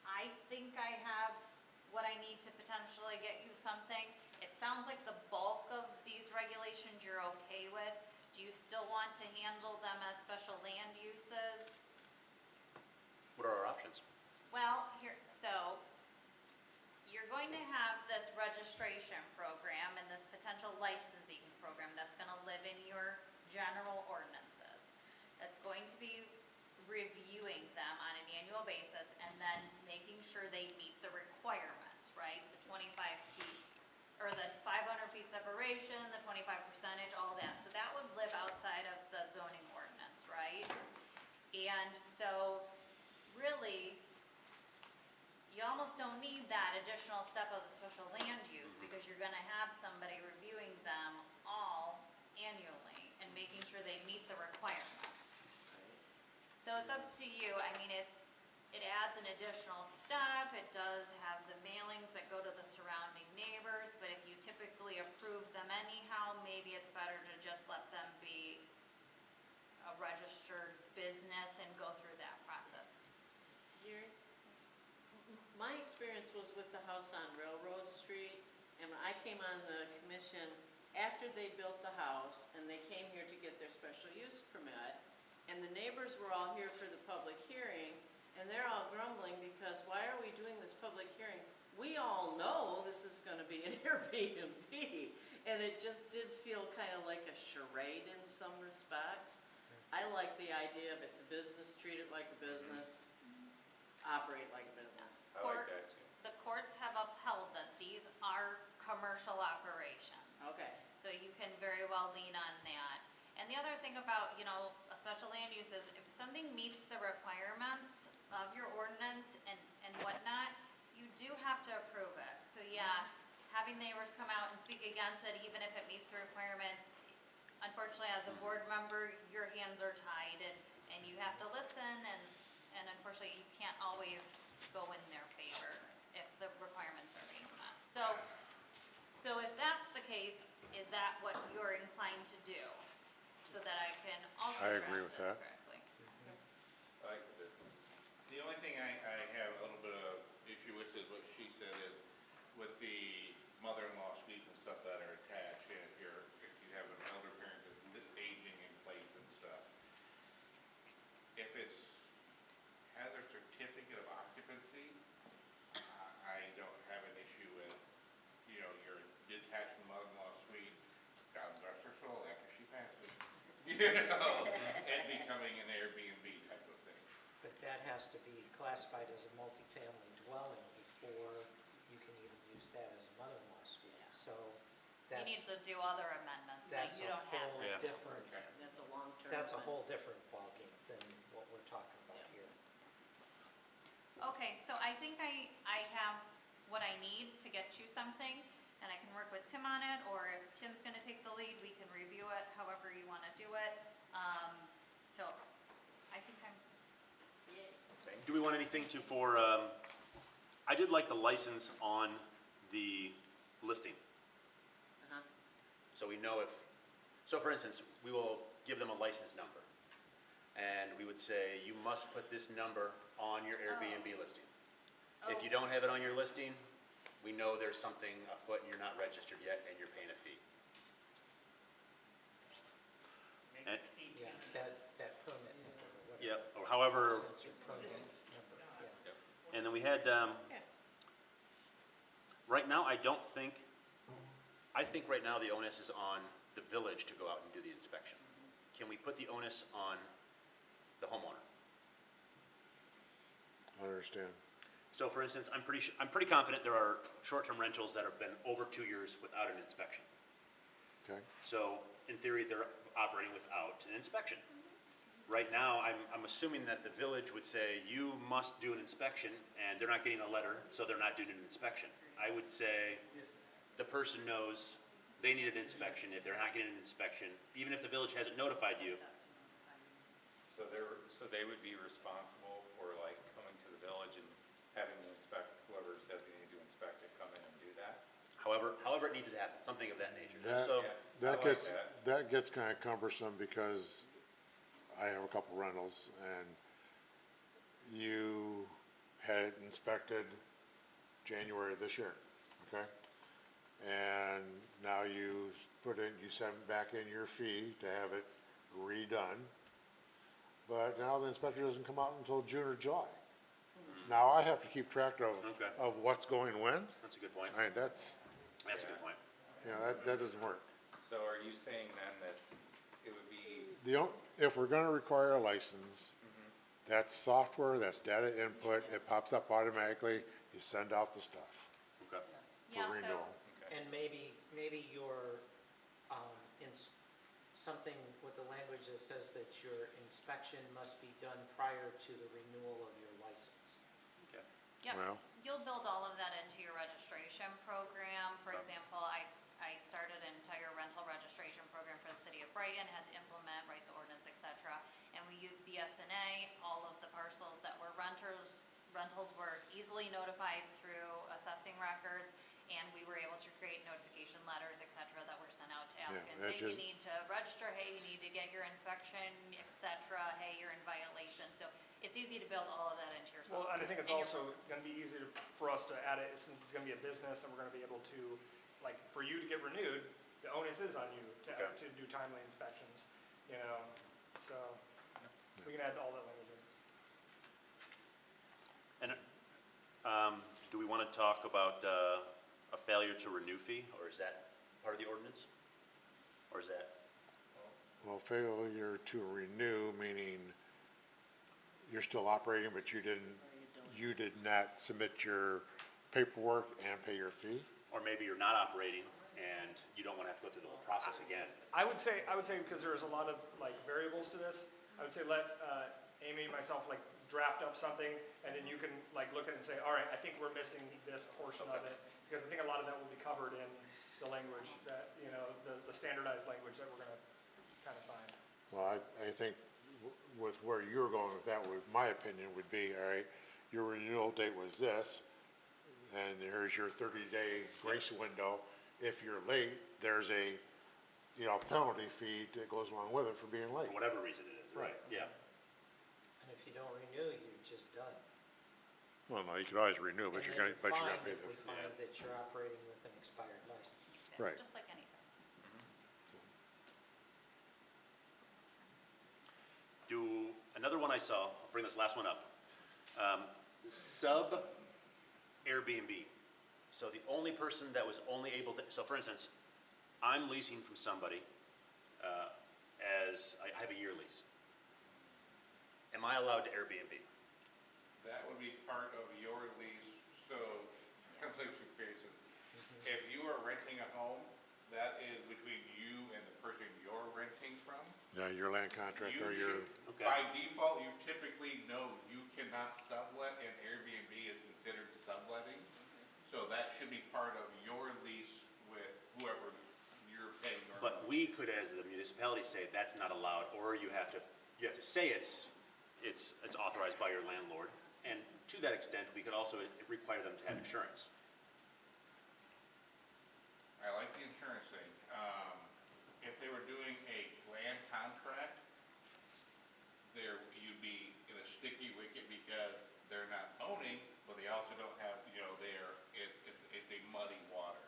I think I have what I need to potentially get you something. It sounds like the bulk of these regulations you're okay with. Do you still want to handle them as special land uses? What are our options? Well, so you're going to have this registration program and this potential licensing program that's gonna live in your general ordinances. That's going to be reviewing them on an annual basis and then making sure they meet the requirements, right? The 25 feet, or the 500 feet separation, the 25%, all that. So that would live outside of the zoning ordinance, right? And so almost don't need that additional step of the special land use, because you're gonna have somebody reviewing them all annually and making sure they meet the requirements. So it's up to you, I mean, it adds an additional step, it does have the mailings that go to the surrounding neighbors, but if you typically approve them anyhow, maybe it's better to just let them be a registered business and go through that process. Gary? My experience was with the house on Railroad Street, and when I came on the commission, after they built the house, and they came here to get their special use permit, and the neighbors were all here for the public hearing, and they're all grumbling because why are we doing this public hearing? We all know this is gonna be an Airbnb, and it just did feel kind of like a charade in some respects. I like the idea of it's a business, treat it like a business, operate like a business. I like that too. The courts have upheld that these are commercial operations. Okay. So you can very well lean on that. And the other thing about, a special land use is if something meets the requirements of your ordinance and whatnot, you do have to approve it. So yeah, having neighbors come out and speak against it, even if it meets the requirements, unfortunately, as a board member, your hands are tied and you have to listen and unfortunately, you can't always go in their favor if the requirements are being met. So if that's the case, is that what you're inclined to do? So that I can also I agree draft with this that. correctly. I like the business. The only thing I have a little bit of issue with is what she said is with the mother-in-law suites and stuff that are attached, and if you have an elder parent that's aging in place and stuff, if has a certificate of occupancy, I don't have an issue with, you're detached from mother-in-law suite, God bless her soul after she passes, and becoming an Airbnb type of thing. But that has to be classified as a multifamily dwelling before you can even use that as a mother-in-law suite. So You that's, need to do other amendments that that's you a don't have. whole Yeah. different, That's a long-term. that's a one. whole different ballgame than what we're talking about here. Okay, so I think I have what I need to get you something, and I can work with Tim on it, or if Tim's gonna take the lead, we can review it however you wanna do it. So I think I'm, Do we want anything I did like the license on the listing. Uh-huh. So we know so for instance, we will give them a license number. And we would say, you must put this number on your Airbnb listing. If you don't have it on your listing, we know there's something afoot and you're not registered yet and you're paying a fee. Make And- it fee Yeah, payment. that permit number or whatever. Yep, or however, License or permit number, yeah. and then we had, right now, I think right now the onus is on the village to go out and do the inspection. Can we put the onus on the homeowner? I understand. So for instance, I'm pretty confident there are short-term rentals that have been over 2 years without an inspection. Okay, So in theory, they're operating without an inspection. Right now, I'm assuming that the village would say, you must do an inspection, and they're not getting a letter, so they're not doing an inspection. I would say the person knows they need an inspection. If they're not getting an inspection, even if the village hasn't notified you, So they would be responsible for like coming to the village and having to inspect, whoever's designated to inspect it, come in and do that? however it needs to happen, something of that nature. That- So, Yeah, I that like gets, that. that gets kind of cumbersome because I have a couple rentals and you had it inspected January of this year, okay? And now you send back in your fee to have it redone. But now the inspector doesn't come out until June or July. Now I have to keep track Okay. of what's going when. that's a good point. I mean, that's, That's a good point. that doesn't work. So are you saying then that it would be, If we're gonna require a license, that's software, that's data input, it pops up automatically, you send out the stuff Okay. for yeah, so, renewal. And maybe your, something with the language that says that your inspection must be done prior to the renewal of your license. Okay. yeah, Well, you'll build all of that into your registration program. For example, I started an entire rental registration program for the city of Brighton, had to implement, write the ordinance, et cetera. And we used BSNA, all of the parcels that were rentals were easily notified through assessing records. And we were able to create notification letters, et cetera, that were sent out to applicants. that Hey, you just- need to register, hey, you need to get your inspection, et cetera, hey, you're in violation. So it's easy to build all of that into your Well, software. and I think it's in your also gonna be easy for us to add it, since it's gonna be a business, and we're gonna be able to, like, for you to get renewed, the onus is on you Okay. to do timely inspections, you know, so we can add all that language in. And, do we want to talk about, a failure to renew fee, or is that part of the ordinance? Or is that, Well, failure to renew, meaning you're still operating, but you did not submit your paperwork and pay your fee? or maybe you're not operating and you don't want to have to go through the whole process again? I would say, because there's a lot of, like, variables to this, I would say let, Amy, myself, like, draft up something, and then you can, like, look at it and say, all right, I think we're missing this portion of it, because I think a lot of that will be covered in the language that, you know, the standardized language that we're gonna kind of find. Well, I think with where you're going with that, would, my opinion would be, all right, your renewal date was this, and here's your 30-day grace window. If you're late, there's a, penalty fee that goes along with it for being late. For whatever reason it is, right? Yeah. And if you don't renew, you're just done. Well, no, you could always renew, but And you're then gonna pay if the, we find that you're operating with an expired license. Yeah, right. Just like anything. Another one I saw, I'll bring this last one up. Sub Airbnb. So the only person that was only able to, so for instance, I'm leasing from somebody, I have a year lease. Am I allowed to Airbnb? That would be part of your lease, so, consistency basis. If you are renting a home, that is between you and the person you're renting from. your land contract or your, Okay. By default, you typically know you cannot sublet, and Airbnb is considered subletting. So that should be part of your lease with whoever you're paying. But we could, as the municipality, say that's not allowed, or you have to say it's authorized by your landlord. And to that extent, we could also require them to have insurance. I like the insurance thing. If they were doing a land contract, you'd be in a sticky wicket because they're not owning, but they also don't have, it's a muddy water.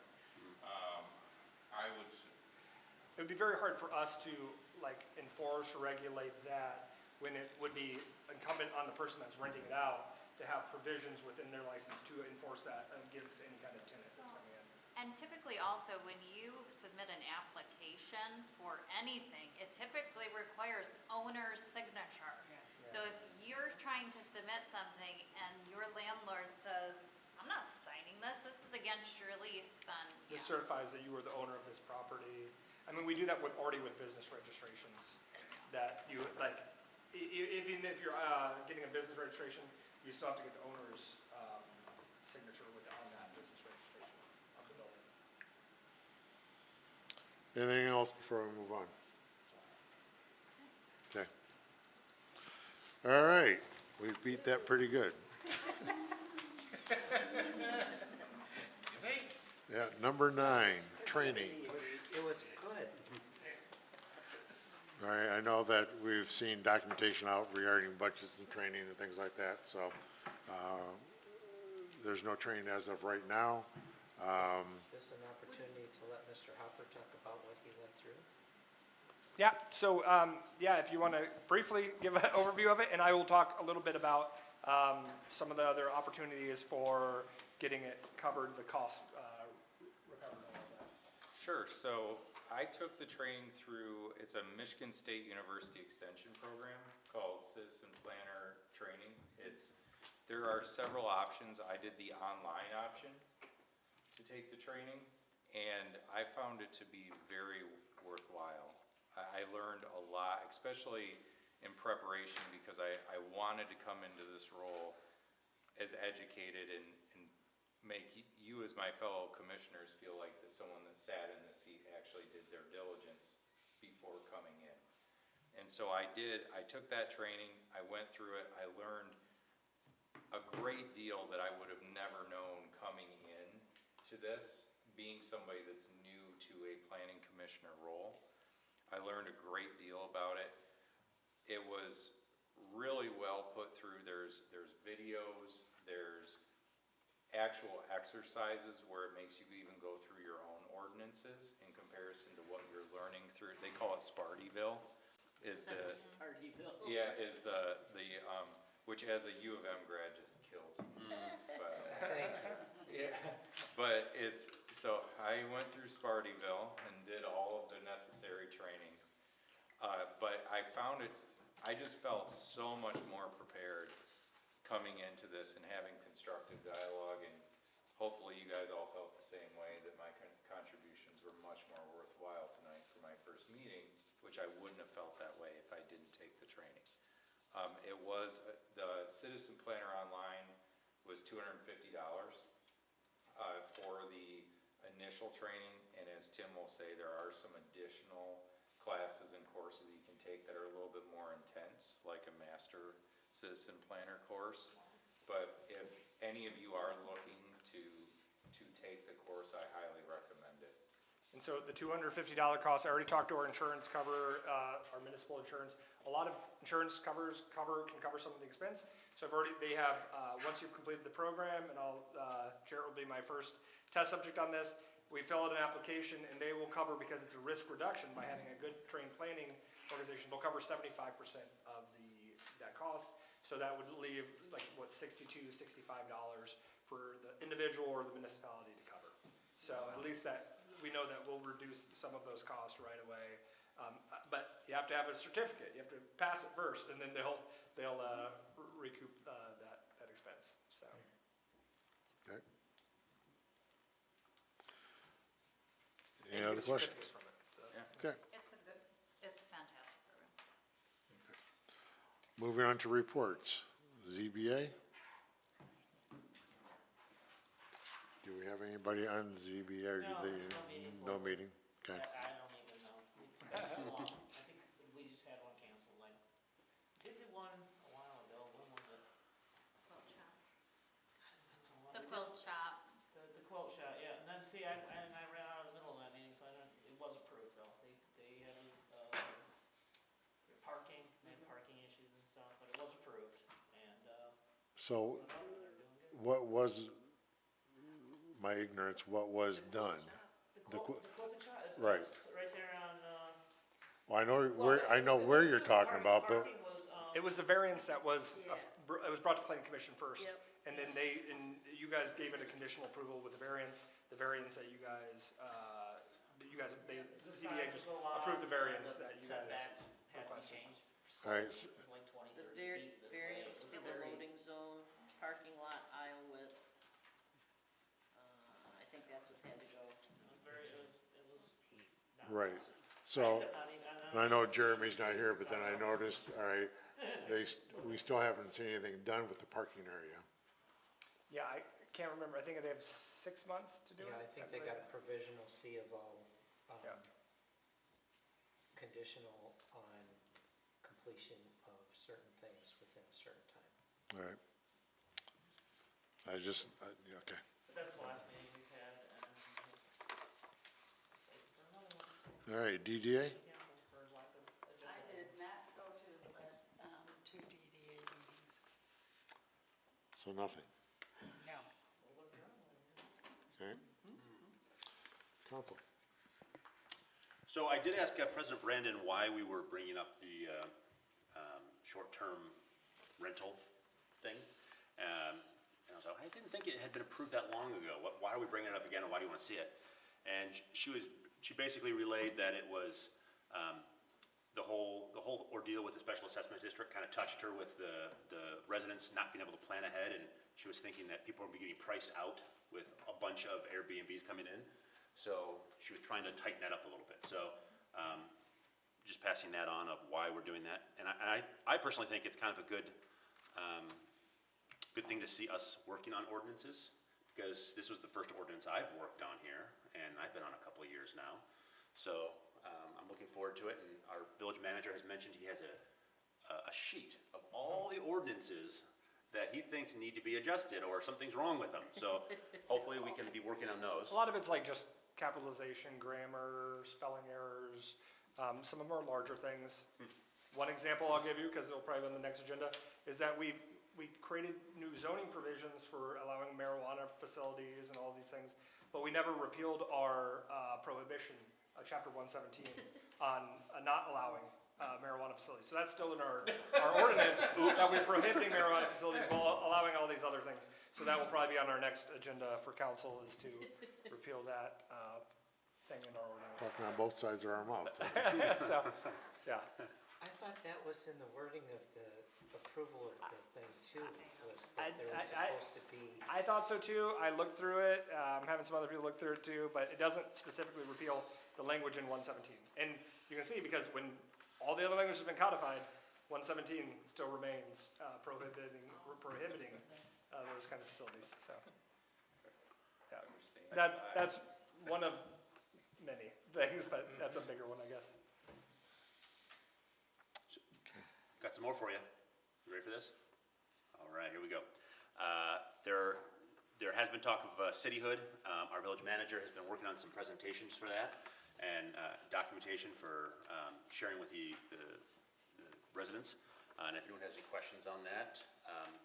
It would be very hard for us to, like, enforce or regulate that when it would be incumbent on the person that's renting it out to have provisions within their license to enforce that against any kind of tenant that's coming in. And typically also, when you submit an application for anything, it typically requires owner's signature. So if you're trying to submit something and your landlord says, I'm not signing this is against your lease, then, This yeah. certifies that you were the owner of this property. I mean, we do that already with business registrations, that you, like, even if you're getting a business registration, you still have to get the owner's signature on that business registration of the building. anything else before we move on? Okay. All right, we've beat that pretty good. Yeah, number 9, training. It was good. All right, I know that we've seen documentation out regarding budgets and training and things like that, so, there's no training as of right now. This is an opportunity to let Mr. Hopper talk about what he went through. Yeah, so, if you want to briefly give an overview of it, and I will talk a little bit about some of the other opportunities for getting it covered, the cost recovered and all that. Sure, so I took the training through, it's a Michigan State University Extension program called Citizen Planner Training. There are several options. I did the online option to take the training, and I found it to be very worthwhile. I learned a lot, especially in preparation, because I wanted to come into this role as educated and make you as my fellow commissioners feel like that someone that sat in the seat actually did their diligence before coming in. And so I took that training, I went through it, I learned a great deal that I would have never known coming in to this, being somebody that's new to a planning commissioner role. I learned a great deal about it. It was really well put through. There's videos, there's actual exercises where it makes you even go through your own ordinances in comparison to what you're learning through. They call it Spartyville, is the, Partyville. yeah, is the, which as a U of M grad just kills me. But, Thank you. yeah, but it's, so I went through Spartyville and did all of the necessary trainings. But I found it, I just felt so much more prepared coming into this and having constructive dialogue, and hopefully you guys all felt the same way, that my contributions were much more worthwhile tonight for my first meeting, which I wouldn't have felt that way if I didn't take the training. It was, the Citizen Planner Online was $250 for the initial training, and as Tim will say, there are some additional classes and courses you can take that are a little bit more intense, like a Master Citizen Planner course. But if any of you are looking to take the course, I highly recommend it. And so the $250 cost, I already talked to our insurance cover, our municipal insurance. A lot of insurance can cover some of the expense. So they have, once you've completed the program, and Jarrett will be my first test subject on this, we fill out an application and they will cover, because it's a risk reduction by having a good trained planning organization, they'll cover 75% of that cost. So that would leave like, what, $62, $65 for the individual or the municipality to cover. So at least that, we know that we'll reduce some of those costs right away. But you have to have a certificate, you have to pass it first, and then they'll recoup that expense, so. Okay. And Any you other get a questions? certificate from it, so. Okay. It's a fantastic program. Moving on to reports. ZBA? Do we have anybody on ZBA, or No, did they? no meetings No lately. meeting, okay. I don't even know. It's too long. I think we just had one canceled, like, did one a while ago, when was it? Quilt shop. God, it's been so long. The We did quilt shop. The quilt shop, yeah, and then, see, I ran out of the middle of that meeting, so it was approved though. They had, parking, they had parking issues and stuff, but it was approved, and, So so no, they're doing good. what was, my ignorance, what was done? The qu- quilting shop, it's right. right there on, Well, I know well, where it you're was talking about, but, parking was, It was the variance that was, Yeah. it was brought to planning commission first. Yep. And then you guys gave it a conditional approval with the variance that you guys, the the ZBA size just of the lot, approved the variance that you guys setbacks had to be requested. changed. All right, It was like 20, The 30 feet this way. variance It was for the very- loading zone, parking lot aisle width. I think that's what had to go. It was not. right. So, I mean, and I know Jeremy's not here, but then I noticed, all right, we still haven't seen anything done with the parking area. Yeah, I can't remember, I think they have 6 months to do it. Yeah, I think they got a provisional C of O, Yeah. conditional on completion of certain things within a certain time. All right. Yeah, okay. But that's the last meeting we've had, and for another one, All right, DDA? canceled for lack of agenda. I did not go to the last, 2 DDA meetings. So nothing, No. okay? Council? So I did ask President Brandon why we were bringing up the short-term rental thing. And I was like, I didn't think it had been approved that long ago. Why are we bringing it up again, and why do you want to see it? And she basically relayed that it was the whole ordeal with the special assessment district kind of touched her with the residents not being able to plan ahead, and she was thinking that people would be getting priced out with a bunch of Airbnbs coming in. So she was trying to tighten that up a little bit. So just passing that on of why we're doing that. And I personally think it's kind of a good thing to see us working on ordinances, because this was the first ordinance I've worked on here, and I've been on a couple of years now. So I'm looking forward to it, and our village manager has mentioned he has a sheet of all the ordinances that he thinks need to be adjusted or something's wrong with them. So hopefully we can be working on those. A lot of it's like just capitalization, grammar, spelling errors. Some of them are larger things. One example I'll give you, because it'll probably be on the next agenda, is that we created new zoning provisions for allowing marijuana facilities and all these things, but we never repealed our prohibition, chapter 117, on not allowing marijuana facilities. So that's still in our ordinance, that we're prohibiting marijuana facilities while allowing all these other things. So that will probably be on our next agenda for council, is to repeal that thing in our ordinance. Talking on both sides of our mouth. So, yeah. I thought that was in the wording of the approval of the thing too, was I- that there was I- supposed to be. I thought so too. I looked through it. I'm having some other people look through it too, but it doesn't specifically repeal the language in 117. And you can see, because when all the other language has been codified, 117 still remains prohibiting those kind of facilities. So, yeah, that's one of many things, but that's a bigger one, I guess. Got some more for you. You ready for this? All right, here we go. There has been talk of cityhood. Our village manager has been working on some presentations for that and documentation for sharing with the residents. And if anyone has any questions on that,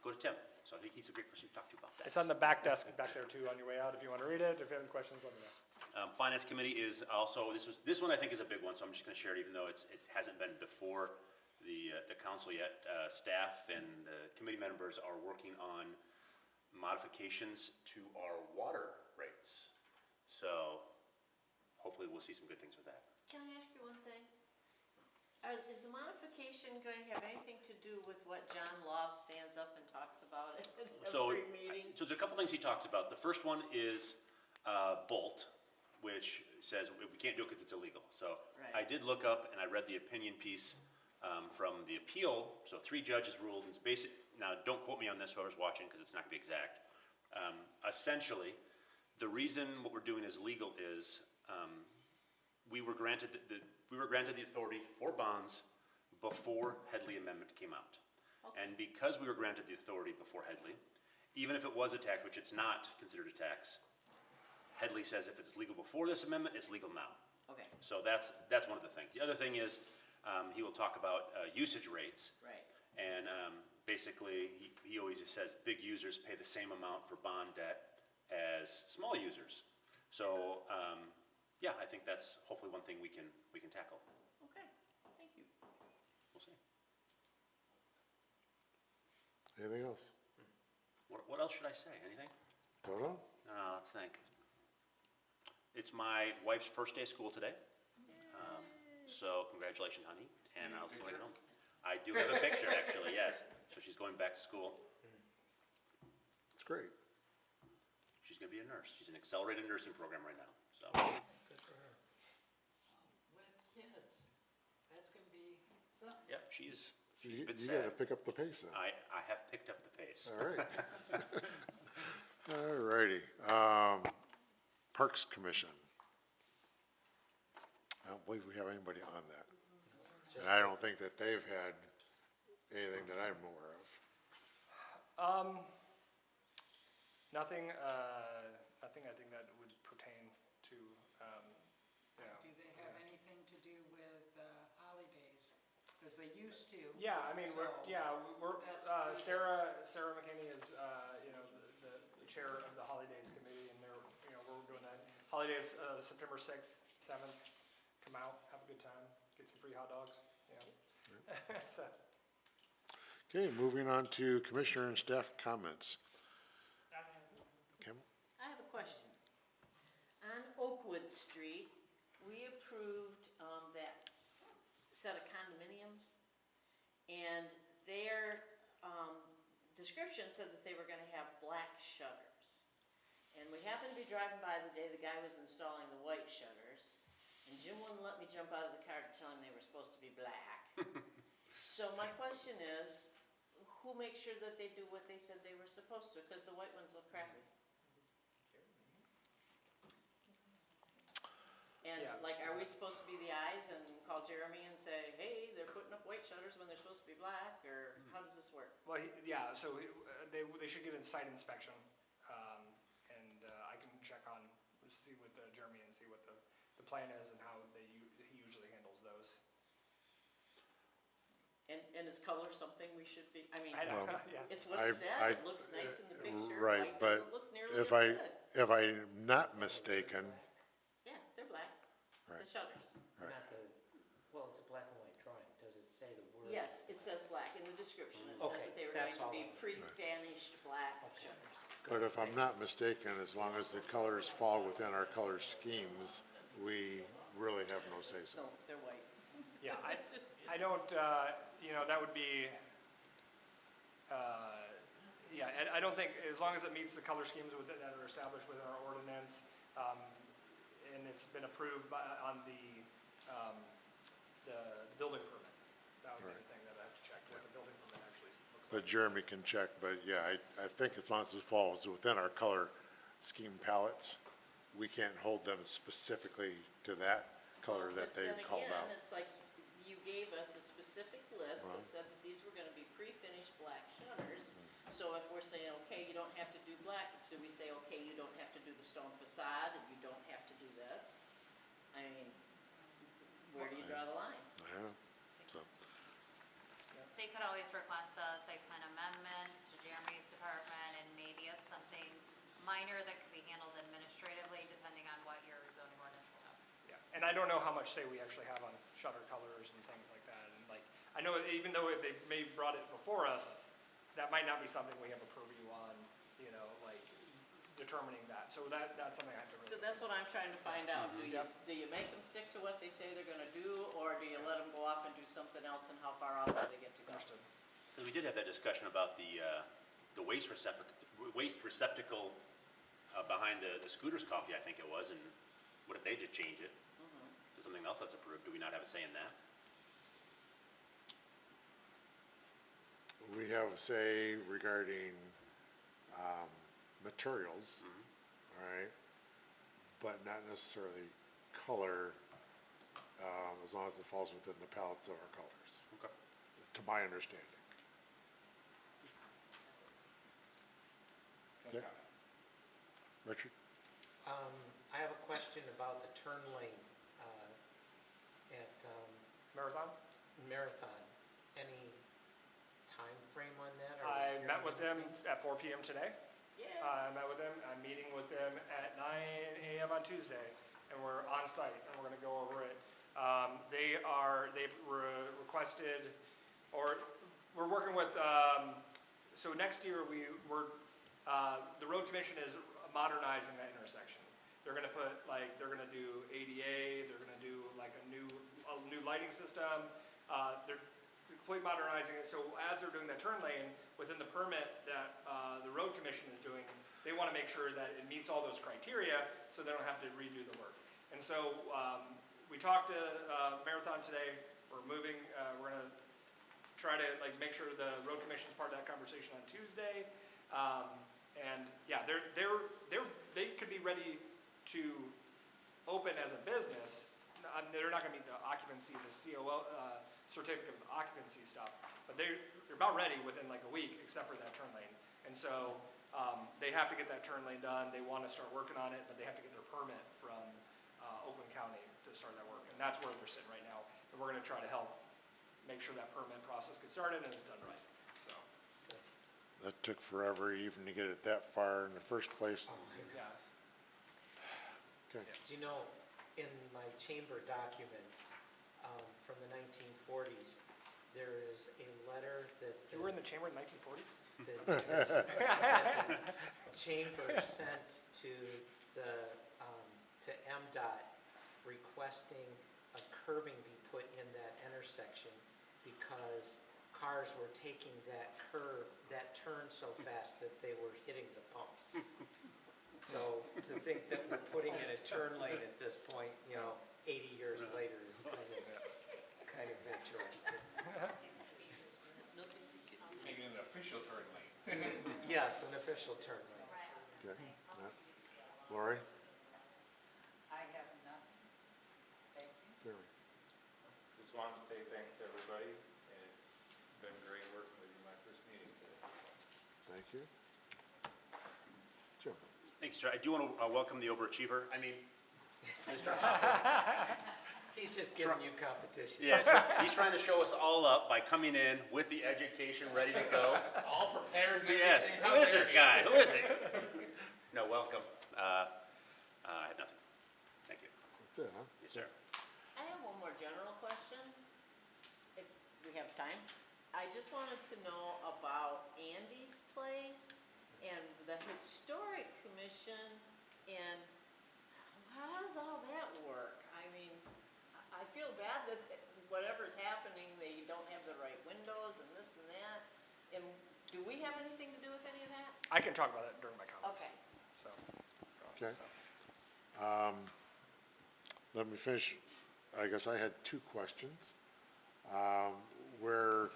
go to Tim. So I think he's a great person to talk to about that. It's on the back desk back there too on your way out if you want to read it. If you have any questions, let me know. Finance committee is also, this one I think is a big one, so I'm just gonna share it even though it hasn't been before the council yet. Staff and the committee members are working on modifications to our water rates. So hopefully we'll see some good things with that. Can I ask you one thing? Is the modification going to have anything to do with what John Love stands up and talks about at So, every meeting? so there's a couple things he talks about. The first one is Bolt, which says we can't do it because it's illegal. So I Right. did look up and I read the opinion piece from the appeal. So 3 judges ruled, and it's basic. Now, don't quote me on this, whoever's watching, because it's not going to be exact. Essentially, the reason what we're doing is legal is we were granted the authority for bonds before Headley Amendment came out. And because we were granted the authority before Headley, even if it was a tax, which it's not considered a tax, Headley says if it's legal before this amendment, it's legal now. Okay, So that's one of the things. The other thing is, he will talk about usage rates. right. And basically, he always just says big users pay the same amount for bond debt as small users. So, yeah, I think that's hopefully one thing we can tackle. Okay, thank you. We'll see. Anything else? What else should I say? Anything? Toto? Let's think. It's my wife's first day of school today. So congratulations, honey, and I'll see you later. I do have a picture, actually, yes. So she's going back to school. It's great. She's gonna be a nurse. She's in an accelerated nursing program right now, so. Good for her. With kids, that's gonna be something. Yep, she's You been gotta sad. pick up the pace then. I have picked up the pace. All right. All righty. Parks Commission. I don't believe we have anybody on that. And I don't think that they've had anything that I'm aware of. Nothing I think that would pertain to, Do they have anything to do with holidays? Because they used to. Yeah, I mean, we're That's- Sarah McKinney is, the chair of the Holidays Committee, and we're doing that. Holidays, September 6th, 7th, come out, have a good time, get some free hot dogs, So, Okay, moving on to Commissioner and staff comments. Kim? I have a question. On Oakwood Street, we approved that set of condominiums, and their description said that they were gonna have black shutters. And we happened to be driving by the day the guy was installing the white shutters, and Jim wouldn't let me jump out of the car to tell him they were supposed to be black. So my question is, who makes sure that they do what they said they were supposed to? Because the white ones look crappy. we supposed to be the eyes and call Jeremy and say, hey, they're putting up white shutters when they're supposed to be black, or how does this work? Well, yeah, so they should get a site inspection, and I can check on, see with Jeremy and see what the plan is and how he usually handles those. And is color something we should be, I mean, I know, yeah. it's what I- it said, it looks nice in the picture, Right, white but doesn't look nearly if as good. if I'm not mistaken, Yeah, they're black, the Right. shutters. Right. Not the, well, it's a black and white drawing, does it say the word? Yes, it says black in the description, it says Okay, that they were going that's to all be I- pre-vanished black Okay. shutters. but if I'm not mistaken, as long as the colors fall within our color schemes, we really have no say-so. No, they're white. Yeah, I don't, that would be, yeah, and I don't think, as long as it meets the color schemes that are established within our ordinance, and it's been approved on the building permit, that would be the Right. thing that I have to check, what the building permit actually looks like. But Jeremy can check, but yeah, I think as long as it falls within our color scheme palettes, we can't hold them specifically to that color that they called But out. then again, it's like you gave us a specific list Right. that said that these were gonna be pre-finished black shutters. So if we're saying, okay, you don't have to do black, do we say, okay, you don't have to do the stone facade, and you don't have to do this? I mean, where do you draw the line? Yeah, so, They could always request a site plan amendment to Jeremy's department, and maybe it's something minor that could be handled administratively, depending on what your zoning ordinance allows. Yeah, and I don't know how much say we actually have on shutter colors and things like that, and like, I know even though if they may have brought it before us, that might not be something we have a purview on, like determining that, so that's something I have to So really. that's what I'm trying to find out. Yep. Do you make them stick to what they say they're gonna do, or do you let them go off and do something else, and how far off do they get to go? Understood. Because we did have that discussion about the waste receptacle behind the Scooters Coffee, I think it was, and what if they just change it to something else that's approved? Do we not have a say in that? we have a say regarding, materials, all right? But not necessarily color, as long as it falls within the palettes of our colors, Okay. to my understanding. Okay. Richard? I have a question about the turn lane, at, Marathon? Marathon. Any time frame on that? or I met with them anything? at 4 PM today. Yeah, I met with them, I'm meeting with them at 9 AM on Tuesday, and we're on site, and we're gonna go over it. They've requested, or we're working with, so next year the road commission is modernizing that intersection. They're gonna they're gonna do ADA, they're gonna do like a new lighting system. They're completely modernizing it, so as they're doing that turn lane, within the permit that the road commission is doing, they want to make sure that it meets all those criteria, so they don't have to redo the work. And so we talked to Marathon today, we're moving, we're gonna try to make sure the road commission is part of that conversation on Tuesday. And yeah, they could be ready to open as a business. They're not gonna meet the occupancy, the COL, certificate of occupancy stuff, but they're about ready within like a week, except for that turn lane. And so, they have to get that turn lane done, they wanna start working on it, but they have to get their permit from, Oakland County to start that work, and that's where they're sitting right now. And we're gonna try to help make sure that permit process gets started and it's done right, so, That took forever even to get it that far in the first place. yeah. Okay. Do you know, in my chamber documents, from the 1940s, there is a letter that You were in the chamber in the 1940s? the chamber sent to MDOT requesting a curbing be put in that intersection because cars were taking that turn so fast that they were hitting the pumps. So to think that we're putting in a turn lane at this point, 80 years later is kind of interesting. Maybe an official turn lane. Yes, an official turn lane. Okay. Yeah. Lori? I have nothing. Thank you. just wanted to say thanks to everybody, and it's been great working with you my first meeting today. Thank you. Jim? Thanks, sir. I do want to welcome the overachiever. I mean, He's just giving you competition. yeah, he's trying to show us all up by coming in with the education ready to go. All prepared and Yes, everything. who How is this dare you. guy? Who is he? No, welcome. I have nothing. Thank you. That's it, huh? Yes, sir. I have one more general question, if we have time. I just wanted to know about Andy's Place and the Historic Commission, and how does all that work? I mean, I feel bad that whatever's happening, they don't have the right windows and this and that. And do we have anything to do with any of that? I can talk about that during my comments. Okay. So. Okay. Let me finish. I guess I had two questions. Where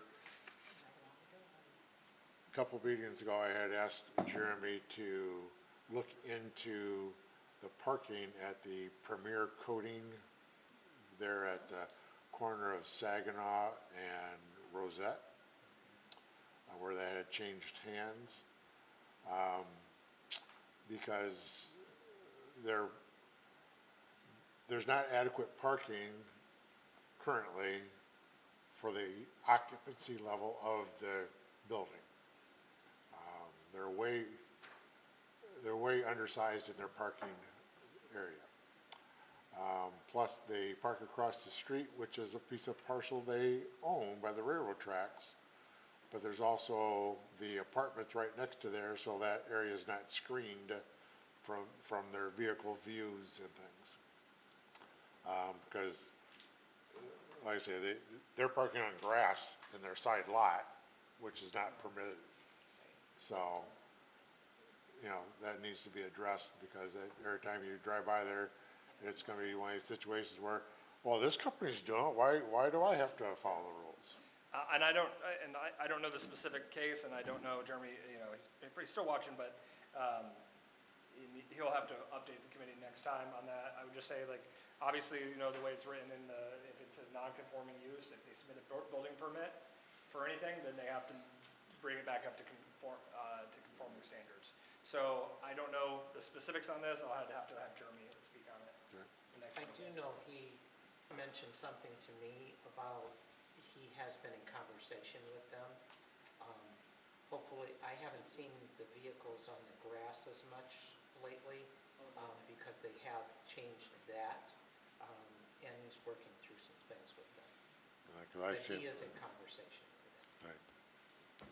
a couple meetings ago, I had asked Jeremy to look into the parking at the Premier Coating there at the corner of Saginaw and Rosette, where they had changed hands. Because there's not adequate parking currently for the occupancy level of the building. They're way undersized in their parking area. Plus, they park across the street, which is a piece of parcel they own by the railroad tracks. But there's also the apartments right next to there, so that area is not screened from their vehicle views and things. Because, like I say, they're parking on grass in their side lot, which is not permitted. So, that needs to be addressed, because every time you drive by there, it's gonna be one of these situations where, well, this company's doing it, why do I have to follow the rules? And I don't know the specific case, and I don't know, Jeremy, he's still watching, but he'll have to update the committee next time on that. I would just say, like, obviously, the way it's written in if it's a non-conforming use, if they submit a building permit for anything, then they have to bring it back up to conforming standards. So I don't know the specifics on this. I'll have to have Jeremy speak on it. the next I time. do know he mentioned something to me about, he has been in conversation with them. Hopefully, I haven't seen the vehicles on the grass as much lately, because they have changed that. And he's working through some things with them. Cause I But see, he is in conversation with them. right,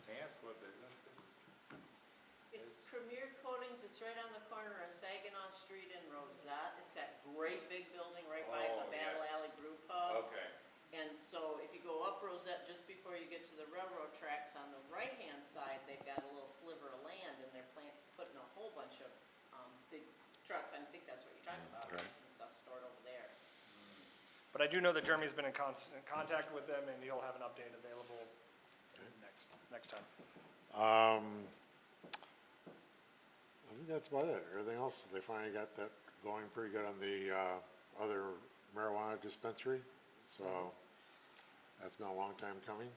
Can I ask what business this? It's Premier Coatings, it's right on the corner of Saginaw Street and Rosette. It's that great big building right by Oh, the Battle yes. Alley Brew Pub. Okay, And so if you go up Rosette, just before you get to the railroad tracks, on the right-hand side, they've got a little sliver of land, and they're putting a whole bunch of big trucks. I think that's what you're talking about, right. and stuff stored over there. But I do know that Jeremy's been in constant contact with them, and he'll have an update available next time. I think that's about it. Everything else, they finally got that going pretty good on the, other marijuana dispensary, so that's been a long time coming.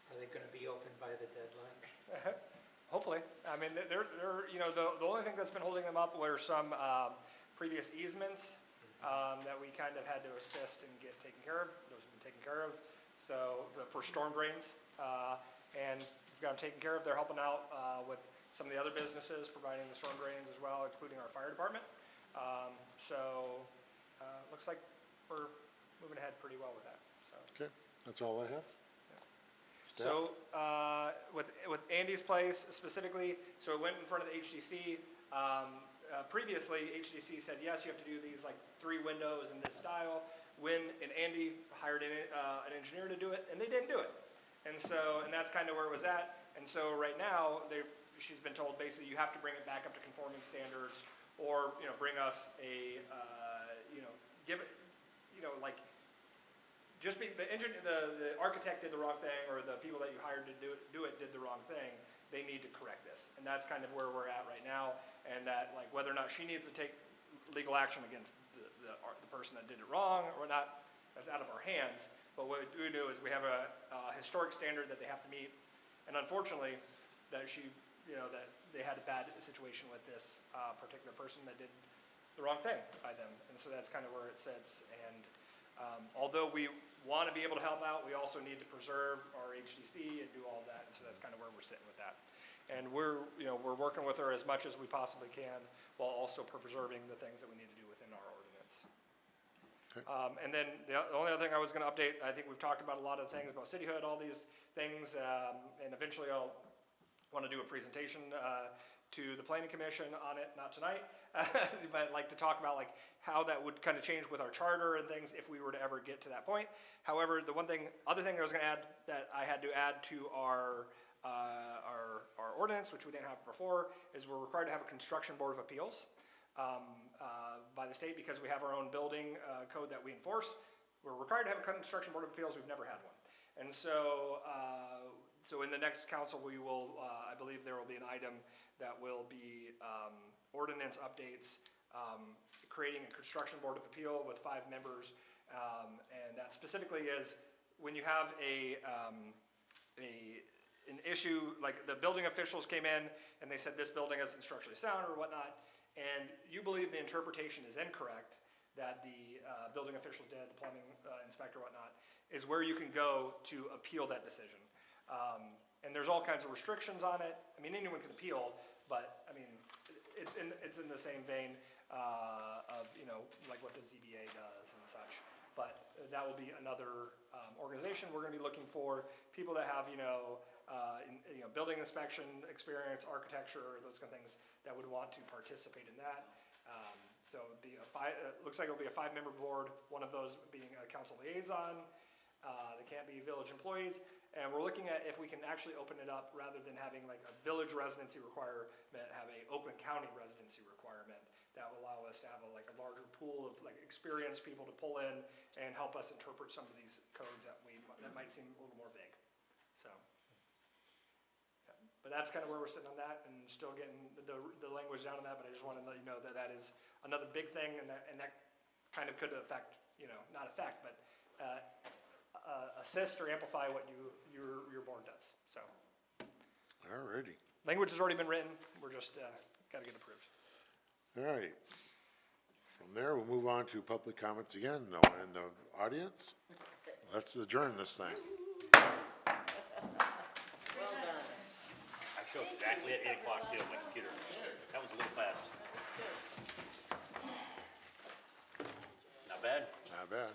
Are they gonna be open by the deadline? Hopefully. I mean, they're the only thing that's been holding them up were some previous easements that we kind of had to assist and get taken care of. Those have been taken care of. So for storm drains, and we've got them taken care of. They're helping out with some of the other businesses, providing the storm drains as well, including our fire department. Looks like we're moving ahead pretty well with that. So. Okay, that's all I have. Staff? So, with Andy's Place specifically, so it went in front of the HDC. Previously, HDC said, yes, you have to do these like 3 windows in this style. And Andy hired an engineer to do it, and they didn't do it. And that's kind of where it was at. And so right now, she's been told basically you have to bring it back up to conforming standards, or, bring us a, give it, just the architect did the wrong thing, or the people that you hired to do it did the wrong thing. They need to correct this, and that's kind of where we're at right now. And that, like, whether or not she needs to take legal action against the person that did it wrong or not, that's out of our hands. But what we do is we have a historic standard that they have to meet. And unfortunately, that that they had a bad situation with this particular person that did the wrong thing by them. And so that's kind of where it sits. And although we want to be able to help out, we also need to preserve our HDC and do all that. And so that's kind of where we're sitting with that. And we're working with her as much as we possibly can while also preserving the things that we need to do within our ordinance. Okay. And then the only other thing I was going to update, I think we've talked about a lot of things about cityhood, all these things, and eventually I'll want to do a presentation to the planning commission on it, not tonight, but I'd like to talk about like how that would kind of change with our charter and things if we were to ever get to that point. However, the other thing I was going to add that I had to add to our ordinance, which we didn't have before, is we're required to have a construction board of appeals by the state because we have our own building code that we enforce. We're required to have a construction board of appeals. We've never had one. And so, so in the next council, we will, I believe there will be an item that will be ordinance updates, creating a construction board of appeal with 5 members. And that specifically is when you have an issue, like the building officials came in and they said this building isn't structurally sound or whatnot, and you believe the interpretation is incorrect that the building official did, the plumbing inspector, whatnot, is where you can go to appeal that decision. And there's all kinds of restrictions on it. I mean, anyone can appeal, but I mean, it's in the same vein of, like what the ZBA does and such. But that will be another organization. We're going to be looking for people that have, building inspection experience, architecture, those kind of things that would want to participate in that. So it'd be looks like it'll be a 5-member board, one of those being a council liaison. They can't be village employees. And we're looking at if we can actually open it up rather than having like a village residency requirement, have a Oakland County residency requirement that will allow us to have a larger pool of like experienced people to pull in and help us interpret some of these codes that might seem a little more vague. So, yeah. But that's kind of where we're sitting on that, and still getting the language down on that. But I just want to let you know that that is another big thing, and that kind of could affect, not affect, but assist or amplify what your board does. So, Alrighty. language has already been written. We're just got to get approved. All right. From there, we'll move on to public comments again. No one in the audience? Let's adjourn this thing. Well done. I showed exactly at 8 o'clock too on my computer. That was a little fast. Not bad. Not bad.